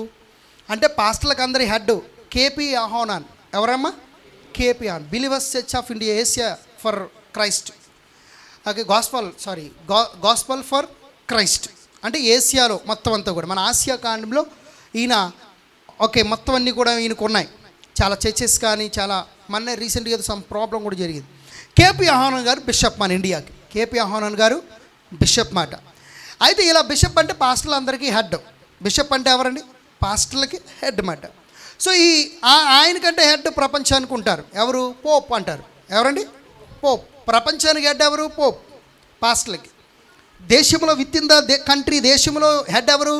అంటే? పాస్టర్లకు అందరి హెడ్ కేపీ ఆహోనాన్. ఎవరమ్మా? కేపీ ఆన్, Believers Church of India Asia for Christ. Okay, gospel for Christ అంటే ఏసియాలో మొత్తం అంతా కూడా, మన ఆసియా ఖండంలో ఈయన ఓకే మొత్తం అన్నీ కూడా ఈయనకు ఉన్నాయి. చాలా చర్చెస్ కానీ చాలా మొన్న రీసెంట్గా సమ్ ప్రాబ్లం కూడా జరిగింది. కేపీ ఆహ్వాన్ గారు బిషప్ మన ఇండియాకి. కేపీ ఆహ్వాన్ గారు బిషప్ మాట. అయితే ఇలా బిషప్ అంటే పాస్టర్లు అందరికీ హెడ్. బిషప్ అంటే ఎవరండి? పాస్టర్లకి హెడ్ మాట. సో ఆయనకంటే హెడ్ ప్రపంచానికి ఉంటారు. ఎవరు? పోప్ అంటారు. ఎవరండి? పోప్. ప్రపంచానికి హెడ్ ఎవరు? పోప్. పాస్టర్లకి దేశంలో విత్ ఇన్ ద కంట్రీ దేశంలో హెడ్ ఎవరు?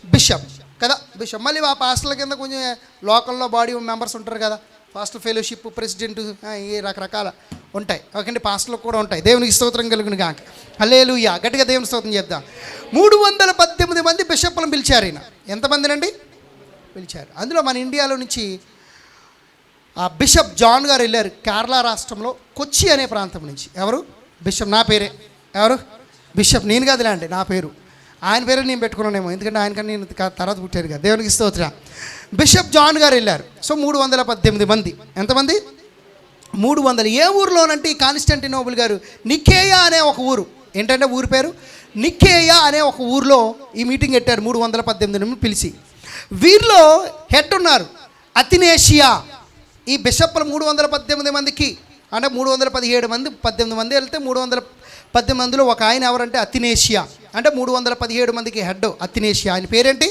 బిషప్ కదా, బిషప్. మళ్ళీ ఆ పాస్టర్ల కింద కొంచెం లోకల్లో బాడీ మెంబర్స్ ఉంటారు కదా, పాస్టర్ ఫెలోషిప్, ప్రెసిడెంట్, ఈ రకరకాల ఉంటాయి. ఓకే, పాస్టర్లకు కూడా ఉంటాయి. దేవునికి స్తోత్రం కలుగును గాక. హల్లెలూయా. గట్టిగా దేవుని స్తోత్రం చెప్దాం. 318 మంది బిషప్లను పిలిచారు ఈయన. ఎంతమందినండి పిలిచారు? అందులో మన ఇండియాలో నుంచి ఆ బిషప్ జాన్ గారు వెళ్ళారు కేరళ రాష్ట్రంలో కొచ్చి అనే ప్రాంతం నుంచి. ఎవరు? బిషప్. నా పేరే. ఎవరు? బిషప్. నేను కాదులే అండి, నా పేరు. ఆయన పేరు నేను పెట్టుకున్నానేమో, ఎందుకంటే ఆయనకన్నా నేను తర్వాత పుట్టారు కదా. దేవునికి స్తోత్రం. బిషప్ జాన్ గారు వెళ్ళారు. సో 318 మంది. ఎంతమంది? 300. ఏ ఊరిలోనంటే ఈ కాన్స్టాంటినోపుల్ గారు నికేయా అనే ఒక ఊరు. ఏంటంటే ఊరి పేరు నికేయా అనే ఒక ఊరిలో ఈ మీటింగ్ పెట్టారు 318 పిలిచి. వీరిలో హెడ్ ఉన్నారు అథినేషియా. ఈ బిషప్లు 318 మందికి అంటే 317 మంది, 18 మంది వెళ్తే 318 మందిలో ఒక ఆయన ఎవరంటే అథినేషియా. అంటే 317 మందికి హెడ్ అథినేషియా. ఆయన పేరేంటి?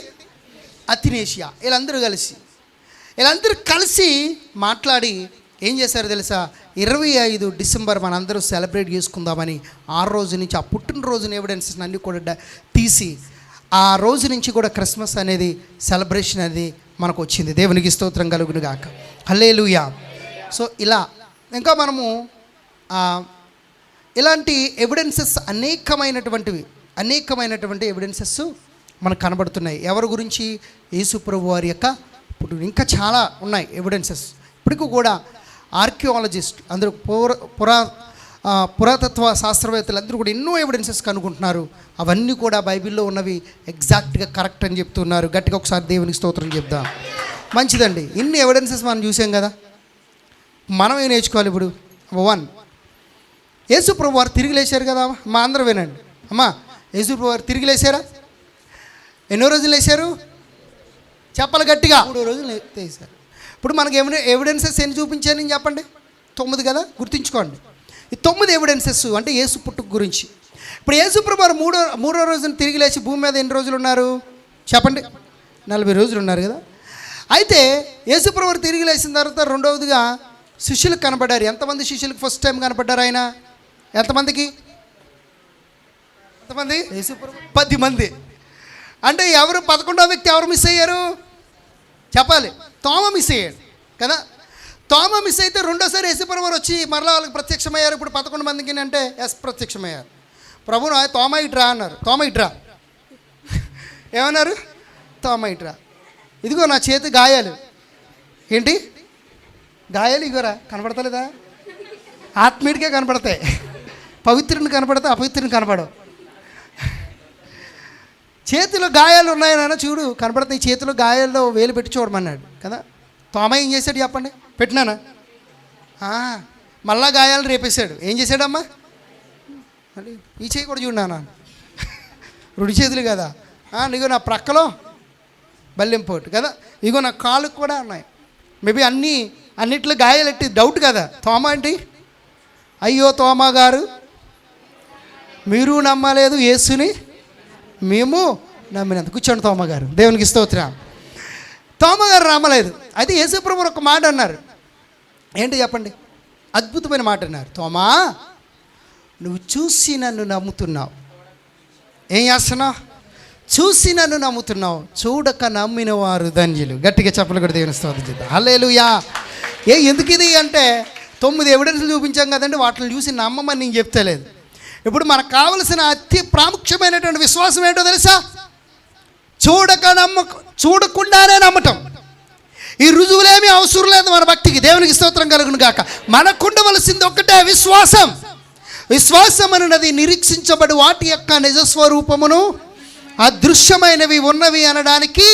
అథినేషియా. వీళ్ళందరూ కలిసి మాట్లాడి ఏం చేశారు తెలుసా? 25 డిసెంబర్ మనందరూ సెలబ్రేట్ చేసుకుందామని ఆ రోజు నుంచి ఆ పుట్టినరోజున ఎవిడెన్సెస్ అన్నీ కూడా తీసి ఆ రోజు నుంచి కూడా క్రిస్మస్ అనేది సెలబ్రేషన్ అనేది మనకు వచ్చింది. దేవునికి స్తోత్రం కలుగును గాక. హల్లెలూయా. సో ఇలా ఇంకా మనము ఇలాంటి ఎవిడెన్సెస్ అనేకమైనటువంటి ఎవిడెన్సెస్ మనకు కనబడుతున్నాయి. ఎవరి గురించి? యేసు ప్రభు వారి యొక్క పుట్టుక. ఇంకా చాలా ఉన్నాయి ఎవిడెన్సెస్. ఇప్పటికీ కూడా ఆర్కియాలజిస్ట్ అందరూ పురాతత్వ శాస్త్రవేత్తలు అందరూ కూడా ఎన్నో ఎవిడెన్సెస్ కనుక్కుంటున్నారు. అవన్నీ కూడా బైబిల్లో ఉన్నవి ఎగ్జాక్ట్గా కరెక్ట్ అని చెప్తున్నారు. గట్టిగా ఒకసారి దేవునికి స్తోత్రం చెప్దాం. మంచిదండి. ఇన్ని ఎవిడెన్సెస్ మనం చూసాం కదా, మనం ఏం నేర్చుకోవాలి ఇప్పుడు? 1, యేసు ప్రభు వారు తిరిగి లేచారు కదా. మా అందరూ వినండి అమ్మా. యేసు ప్రభు వారు తిరిగి లేచారా? ఎన్నో రోజులు లేచారు? చెప్పాలి గట్టిగా. 3 రోజులు లేచారు. ఇప్పుడు మనకి ఎవిడెన్సెస్ ఎన్ని చూపించానని చెప్పండి? 9 కదా, గుర్తుంచుకోండి. ఈ 9 ఎవిడెన్సెస్ అంటే యేసు పుట్టుక గురించి. ఇప్పుడు యేసు ప్రభు వారు మూడో రోజున తిరిగి లేచి భూమి మీద ఎన్ని రోజులు ఉన్నారు చెప్పండి? 40 రోజులు ఉన్నారు కదా. అయితే యేసు ప్రభు వారు తిరిగి లేచిన తర్వాత రెండవదిగా శిష్యులకు కనబడ్డారు. ఎంతమంది శిష్యులకు ఫస్ట్ టైం కనబడ్డారు ఆయన? ఎంతమందికి? 10 మంది. అంటే ఎవరు 11వ వ్యక్తి ఎవరు మిస్ అయ్యారు చెప్పాలి? తోమ మిస్ అయ్యాడు కదా. తోమ మిస్ అయితే రెండోసారి యేసుప్రభు వారు వచ్చి మరలా వాళ్ళకి ప్రత్యక్షమయ్యారు. ఇప్పుడు 11 మందికి అంటే ప్రత్యక్షమయ్యారు. ప్రభును తోమ ఇట్రా అన్నారు. తోమ ఇట్రా ఏమన్నారు? తోమ ఇట్రా. ఇదిగో నా చేతి గాయాలు. ఏంటి గాయాలు? ఇగోరా, కనపడతలేదా? ఆత్మీయుడికే కనపడతాయి, పవిత్రుని కనపడతాయి, అపవిత్రుని కనపడవు. చేతిలో గాయాలు ఉన్నాయన చూడు, కనపడతాయి. చేతిలో గాయాల్లో వేలు పెట్టి చూడమన్నాడు కదా. తోమ ఏం చేశాడు చెప్పండి? పెట్టినానా? మళ్ళా గాయాలు రేపేశాడు. ఏం చేశాడమ్మా? మళ్ళీ ఈ చేయి కూడా చూడనా? 2 చేతులు కదా. ఇగో నా ప్రక్కలో బల్లెంపోటు కదా. ఇగో నా కాళ్ళకు కూడా ఉన్నాయి. మేబీ అన్నిట్లో గాయాలు ఎట్టి డౌట్ కదా. తోమ ఏంటి? అయ్యో తోమ గారు, మీరు నమ్మలేదు యేసుని, మేము నమ్మినంత. కూర్చోండి తోమ గారు. దేవునికి స్తోత్రం. తోమ గారు నమ్మలేదు. అయితే యేసుప్రభు ఒక మాట అన్నారు. ఏంటి చెప్పండి? అద్భుతమైన మాట అన్నారు. తోమా, నువ్వు చూసి నన్ను నమ్ముతున్నావు. ఏం చేస్తున్నావు? చూసి నన్ను నమ్ముతున్నావు. చూడక నమ్మిన వారు ధన్యులు. గట్టిగా చెప్పలు కూడా దేవుని స్తోత్రం చేద్దాం. హల్లెలూయా. ఎందుకు ఇది అంటే 9 ఎవిడెన్స్లు చూపించాం కదండి. వాటిని చూసి నమ్మమని నేను చెప్తలేదు. ఇప్పుడు మనకు కావలసిన అతి ప్రాముఖ్యమైనటువంటి విశ్వాసం ఏంటో తెలుసా? చూడకుండానే నమ్మటం. ఈ రుజువులేమీ అవసరం లేదు మన భక్తికి. దేవునికి స్తోత్రం కలుగును గాక. మనకుండవలసింది ఒక్కటే విశ్వాసం. విశ్వాసం అన్నది నిరీక్షించబడి వాటి యొక్క నిజస్వరూపమును అదృశ్యమైనవి ఉన్నవి అనడానికి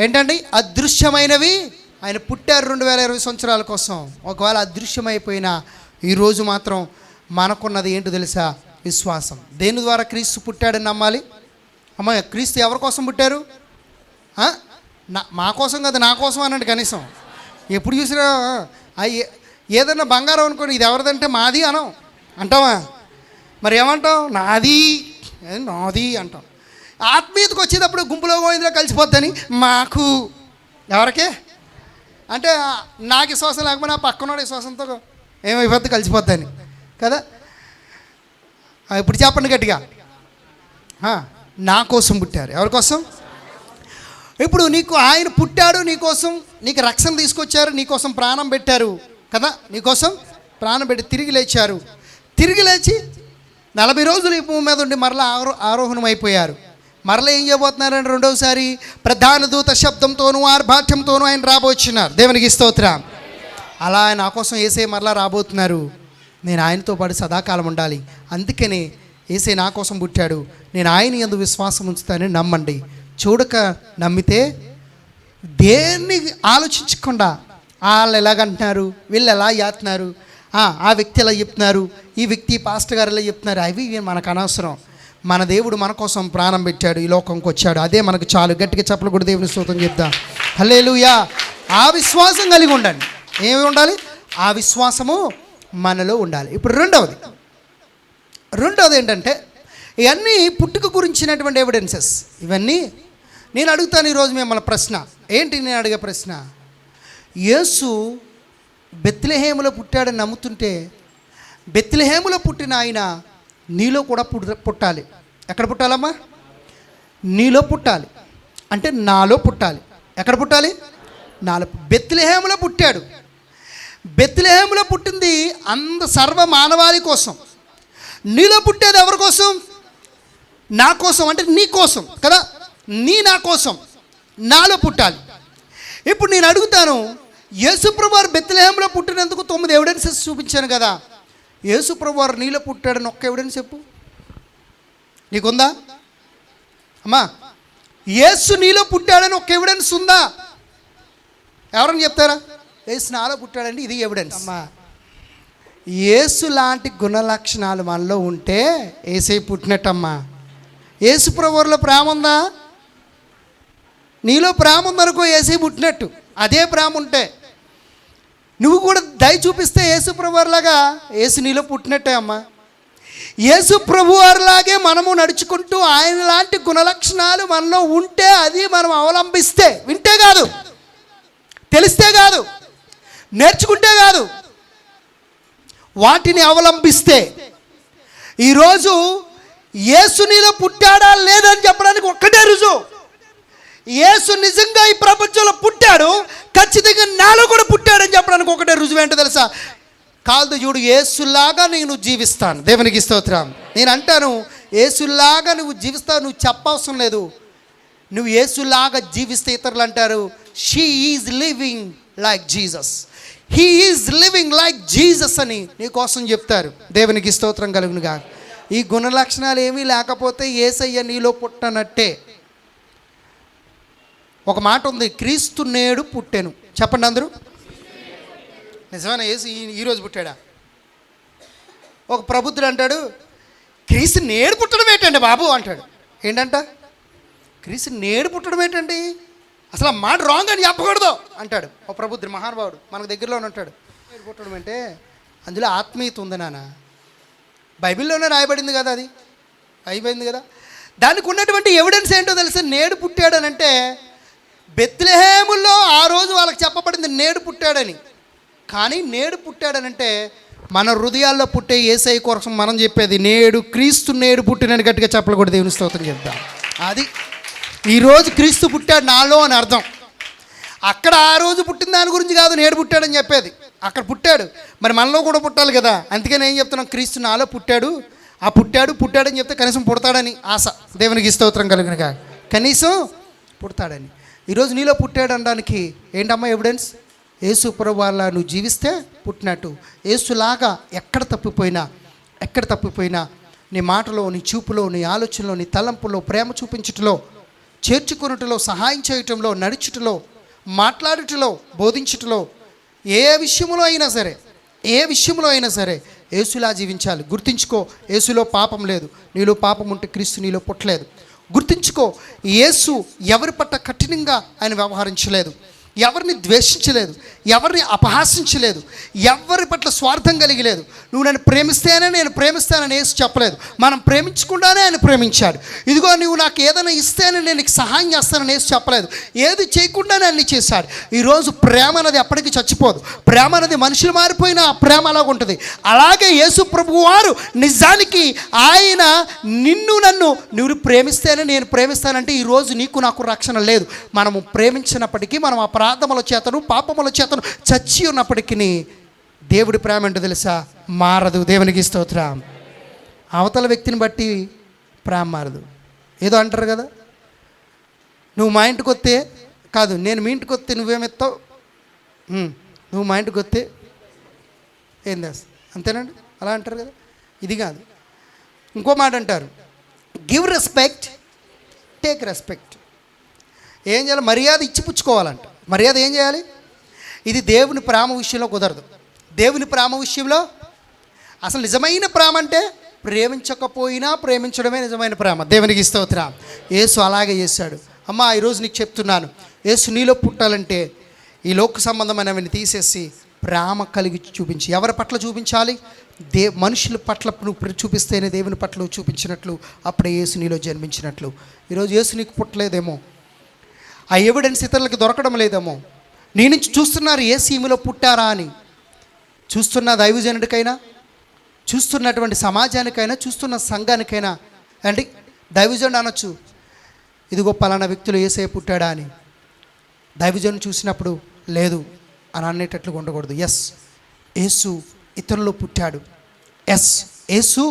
ఏంటండి? అదృశ్యమైనవి ఆయన పుట్టారు 2020 సంవత్సరాల కోసం. ఒకవేళ అదృశ్యమైపోయినా ఈరోజు మాత్రం మనకున్నది ఏంటో తెలుసా? విశ్వాసం. దేని ద్వారా క్రీస్తు పుట్టాడని నమ్మాలి. అమ్మ, క్రీస్తు ఎవరి కోసం పుట్టారు? మా కోసం కదా, నా కోసం అనండి. కనీసం ఎప్పుడు చూసినా ఏదన్నా బంగారం అనుకోండి, ఇది ఎవరిదంటే మాది అనం అంటావా? మరి ఏమంటాం? నాది అంటాం. ఆత్మీయతకు వచ్చేటప్పుడు గుంపులో గోవిందులో కలిసిపోద్దని మాకు. ఎవరికే అంటే నాకు విశ్వాసం లేకపోతే నా పక్కనోడి విశ్వాసంతో ఏమైపోద్ది, కలిసిపోద్దని కదా. ఇప్పుడు చెప్పండి గట్టిగా, నా కోసం పుట్టారు. ఎవరి కోసం? ఇప్పుడు నీకు ఆయన పుట్టాడు, నీకోసం, నీకు రక్షణ తీసుకొచ్చారు, నీకోసం ప్రాణం పెట్టారు కదా. నీకోసం ప్రాణం పెట్టి తిరిగి లేచారు. తిరిగి లేచి 40 రోజులు ఈ భూమి మీద ఉండి మరలా ఆరోహణం అయిపోయారు. మరలా ఏం చేయబోతున్నారంటే రెండవసారి ప్రధాన దూత శబ్దంతోనూ ఆర్భాట్యంతోనూ ఆయన రాబోతున్నారు. దేవునికి స్తోత్రం. అలా నా కోసం యేసయ్య మరలా రాబోతున్నారు. నేను ఆయనతో పాటు సదాకాలం ఉండాలి. అందుకనే యేసయ్య నా కోసం పుట్టాడు. నేను ఆయన యందు విశ్వాసం ఉంచుతానని నమ్మండి. చూడక నమ్మితే దేన్ని ఆలోచించకుండా వాళ్ళు ఎలాగంటున్నారు, వీళ్ళు ఎలా చేస్తున్నారు, ఆ వ్యక్తి ఎలా చెప్తున్నారు, ఈ వ్యక్తి పాస్టర్ గారు ఎలా చెప్తున్నారు, అవి మనకు అనవసరం. మన దేవుడు మన కోసం ప్రాణం పెట్టాడు, ఈ లోకంకి వచ్చాడు. అదే మనకు చాలు. గట్టిగా చెప్పలు కూడా దేవుని స్తోత్రం చెప్దాం. హల్లెలూయా. ఆ విశ్వాసం కలిగి ఉండండి. ఏమి ఉండాలి? ఆ విశ్వాసము మనలో ఉండాలి. ఇప్పుడు రెండవది ఏంటంటే, ఇవన్నీ పుట్టుక గురించినటువంటి ఎవిడెన్సెస్. ఇవన్నీ నేను అడుగుతాను ఈరోజు మిమ్మల్ని ప్రశ్న. ఏంటి నేను అడిగే ప్రశ్న? యేసు బెత్లెహేములో పుట్టాడని నమ్ముతుంటే, బెత్లెహేములో పుట్టిన ఆయన నీలో కూడా పుట్టాలి. ఎక్కడ పుట్టాలమ్మా? నీలో పుట్టాలి. అంటే నాలో పుట్టాలి. ఎక్కడ పుట్టాలి? నాలో. బెత్లెహేములో పుట్టాడు. బెత్లెహేములో పుట్టింది సర్వ మానవాళి కోసం. నీలో పుట్టేది ఎవరి కోసం? నా కోసం. అంటే నీ కోసం కదా. నా కోసం నాలో పుట్టాలి. ఇప్పుడు నేను అడుగుతాను, యేసుప్రభు వారు బెత్లెహేములో పుట్టినందుకు 9 ఎవిడెన్సెస్ చూపించాను కదా. యేసుప్రభు వారు నీలో పుట్టాడని ఒక్క ఎవిడెన్స్ చెప్పు. నీకుందా అమ్మా? యేసు నీలో పుట్టాడని ఒక్క ఎవిడెన్స్ ఉందా? ఎవరని చెప్తారా? యేసు నాలో పుట్టాడండి, ఇది ఎవిడెన్స్. అమ్మా, యేసు లాంటి గుణ లక్షణాలు మనలో ఉంటే యేసే పుట్టినట్టమ్మా. యేసు ప్రభువులో ప్రేమ ఉందా? నీలో ప్రేమ ఉందనుకో, యేసే పుట్టినట్టు. అదే ప్రేమ ఉంటే నువ్వు కూడా దయ చూపిస్తే యేసు ప్రభువారిలాగా యేసు నీలో పుట్టినట్టే అమ్మా. యేసు ప్రభువారిలాగే మనము నడుచుకుంటూ ఆయన లాంటి గుణలక్షణాలు మనలో ఉంటే, అది మనం అవలంబిస్తే, వింటే కాదు, తెలిస్తే కాదు, నేర్చుకుంటే కాదు, వాటిని అవలంబిస్తే. ఈరోజు యేసు నీలో పుట్టాడా లేదని చెప్పడానికి ఒక్కటే రుజువు. యేసు నిజంగా ఈ ప్రపంచంలో పుట్టాడు, ఖచ్చితంగా నాలో కూడా పుట్టాడని చెప్పడానికి ఒకటే రుజువు. ఏంటో తెలుసా? కాదు చూడు, యేసులాగా నేను జీవిస్తాను. దేవునికి స్తోత్రం. నేను అంటాను, యేసులాగా నువ్వు జీవిస్తావు. నువ్వు చెప్పవసరం లేదు. నువ్వు యేసులాగా జీవిస్తే ఇతరులు అంటారు, she is living like Jesus, he is living like Jesus అని నీకోసం చెప్తారు. దేవునికి స్తోత్రం కలుగునుగా. ఈ గుణ లక్షణాలు ఏమీ లేకపోతే యేసయ్య నీలో పుట్టనట్టే. ఒక మాట ఉంది, క్రీస్తు నేడు పుట్టెను. చెప్పండి అందరూ. నిజమైన యేసు ఈరోజు పుట్టాడా? ఒక ప్రబుద్ధుడు అంటాడు, క్రీస్తు నేడు పుట్టడం ఏంటండి బాబు అంటాడు. ఏంటంట? క్రీస్తు నేడు పుట్టడం ఏంటండి, అసలు ఆ మాట రాంగ్ అని చెప్పకూడదు అంటాడు ఒక ప్రబుద్ధుడు, మహానుభావుడు, మనకు దగ్గరలోనే ఉంటాడు. నేడు పుట్టడం అంటే అందులో ఆత్మీయత ఉంది నాన్న. బైబిల్లోనే రాయబడింది కదా, అది అయిపోయింది కదా. దానికి ఉన్నటువంటి ఎవిడెన్స్ ఏంటో తెలుసా? నేడు పుట్టాడనంటే బెత్లెహేములో ఆ రోజు వాళ్ళకి చెప్పబడింది నేడు పుట్టాడని. కానీ నేడు పుట్టాడనంటే మన హృదయాల్లో పుట్టే యేసయ్య కోసం మనం చెప్పేది నేడు క్రీస్తు నేడు పుట్టినని గట్టిగా చెప్పలు కూడా దేవుని స్తోత్రం చెప్తాం. అది ఈరోజు క్రీస్తు పుట్టాడు నాలో అని అర్థం. అక్కడ ఆ రోజు పుట్టిన దాని గురించి కాదు నేడు పుట్టాడని చెప్పేది. అక్కడ పుట్టాడు, మరి మనలో కూడా పుట్టాలి కదా. అందుకని ఏం చెప్తున్నాం? క్రీస్తు నాలో పుట్టాడు. ఆ పుట్టాడని చెప్తే కనీసం పుడతాడని ఆశ. దేవునికి స్తోత్రం కలుగునుగా. కనీసం పుడతాడని. ఈరోజు నీలో పుట్టాడు అనడానికి ఏంటమ్మా ఎవిడెన్స్? యేసు ప్రభువులా నువ్వు జీవిస్తే పుట్టినట్టు. యేసులాగా ఎక్కడ తప్పిపోయినా నీ మాటలో, నీ చూపులో, నీ ఆలోచనలో, నీ తలంపులో, ప్రేమ చూపించుటలో, చేర్చుకొనుటలో, సహాయం చేయటంలో, నడుచుటలో, మాట్లాడుటలో, బోధించుటలో, ఏ విషయంలో అయినా సరే యేసులా జీవించాలి. గుర్తుంచుకో, యేసులో పాపం లేదు. నీలో పాపం ఉంటే క్రీస్తు నీలో పుట్టలేదు. గుర్తుంచుకో, యేసు ఎవరి పట్ల కఠినంగా ఆయన వ్యవహరించలేదు, ఎవరిని ద్వేషించలేదు, ఎవరిని అపహాసించలేదు, ఎవరి పట్ల స్వార్థం కలిగలేదు. నువ్వు నన్ను ప్రేమిస్తేనే నేను ప్రేమిస్తానని యేసు చెప్పలేదు. మనం ప్రేమించకుండానే ఆయన ప్రేమించాడు. ఇదిగో నువ్వు నాకు ఏదైనా ఇస్తేనే నేను నీకు సహాయం చేస్తానని యేసు చెప్పలేదు. ఏది చేయకుండానే అన్ని చేశాడు. ఈరోజు ప్రేమ అనేది ఎప్పటికీ చచ్చిపోదు. ప్రేమ అనేది మనుషులు మారిపోయినా ఆ ప్రేమ అలాగ ఉంటుంది. అలాగే యేసు ప్రభువు వారు నిజానికి ఆయన నన్ను నువ్వు ప్రేమిస్తేనే నేను ప్రేమిస్తానంటే ఈరోజు నీకు నాకు రక్షణ లేదు. మనము ప్రేమించినప్పటికీ, మనం అపరాధముల చేతను పాపముల చేతను చచ్చి ఉన్నప్పటికీ దేవుడి ప్రేమ ఏంటో తెలుసా? మారదు. దేవునికి స్తోత్రం. అవతల వ్యక్తిని బట్టి ప్రేమ మారదు. ఏదో అంటారు కదా, నువ్వు మా ఇంటికి వస్తే కాదు, నేను మీ ఇంటికి వస్తే నువ్వేమెత్తావు, నువ్వు మా ఇంటికి వస్తే ఏం చేస్తావు, అంతేనండి. అలా అంటారు కదా. ఇది కాదు. ఇంకో మాట అంటారు, గివ్ రెస్పెక్ట్, టేక్ రెస్పెక్ట్. ఏం చేయాలి? మర్యాద ఇచ్చిపుచ్చుకోవాలంట. మర్యాద ఏం చేయాలి? ఇది దేవుని ప్రేమ విషయంలో కుదరదు. దేవుని ప్రేమ విషయంలో అసలు నిజమైన ప్రేమ అంటే ప్రేమించకపోయినా ప్రేమించడమే నిజమైన ప్రేమ. దేవునికి స్తోత్రం. యేసు అలాగే చేశాడు. అమ్మా, ఈరోజు నీకు చెప్తున్నాను, యేసు నీలో పుట్టాలంటే ఈ లోక సంబంధమైనవన్నీ తీసేసి ప్రేమ కలిగి చూపించి. ఎవరి పట్ల చూపించాలి? మనుషుల పట్ల నువ్వు చూపిస్తేనే దేవుని పట్ల నువ్వు చూపించినట్లు, అప్పుడే యేసు నీలో జన్మించినట్లు. ఈరోజు యేసు నీకు పుట్టలేదేమో, ఆ ఎవిడెన్స్ ఇతరులకు దొరకడం లేదేమో. నీ నుంచి చూస్తున్నారు యేసు ఈమెలో పుట్టారా అని. చూస్తున్న దైవజనుడికైనా, చూస్తున్నటువంటి సమాజానికైనా, చూస్తున్న సంఘానికైనా అండి, దైవజనుడు అనొచ్చు, ఇదిగో పలానా వ్యక్తులు యేసే పుట్టాడా అని. దైవజనుడు చూసినప్పుడు లేదు అని అనేటట్లుగా ఉండకూడదు. ఎస్, యేసు ఇతరులో పుట్టాడు. ఎస్, యేసు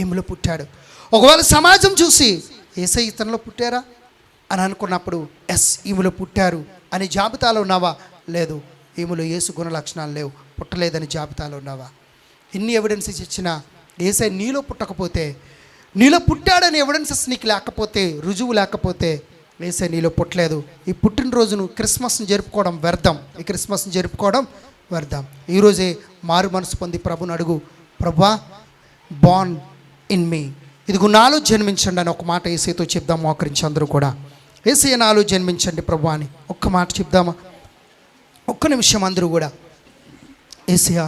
ఈమెలో పుట్టాడు. ఒకవేళ సమాజం చూసి యేసే ఇతరులో పుట్టారా అని అనుకున్నప్పుడు ఎస్, ఈమెలో పుట్టారు అని జాబితాలో ఉన్నావా? లేదు, ఈమెలో యేసు గుణ లక్షణాలు లేవు, పుట్టలేదని జాబితాలో ఉన్నావా? ఎన్ని ఎవిడెన్సెస్ ఇచ్చినా యేసే నీలో పుట్టకపోతే, నీలో పుట్టాడని ఎవిడెన్సెస్ నీకు లేకపోతే, రుజువు లేకపోతే యేసే నీలో పుట్టలేదు. ఈ పుట్టినరోజును క్రిస్మస్ని జరుపుకోవడం వ్యర్థం. ఈ క్రిస్మస్ని జరుపుకోవడం వ్యర్థం. ఈరోజే మారు మనసు పొంది ప్రభుని అడుగు, ప్రభువా, బార్న్ ఇన్ మీ, ఇదిగో నాలో జన్మించండి అని ఒక మాట యేసయ్యతో చెప్దాం. మోకరించి అందరూ కూడా, యేసయ్య నాలో జన్మించండి ప్రభువా అని ఒక్క మాట చెప్దామా? ఒక్క నిమిషం అందరూ కూడా, యేసయ్య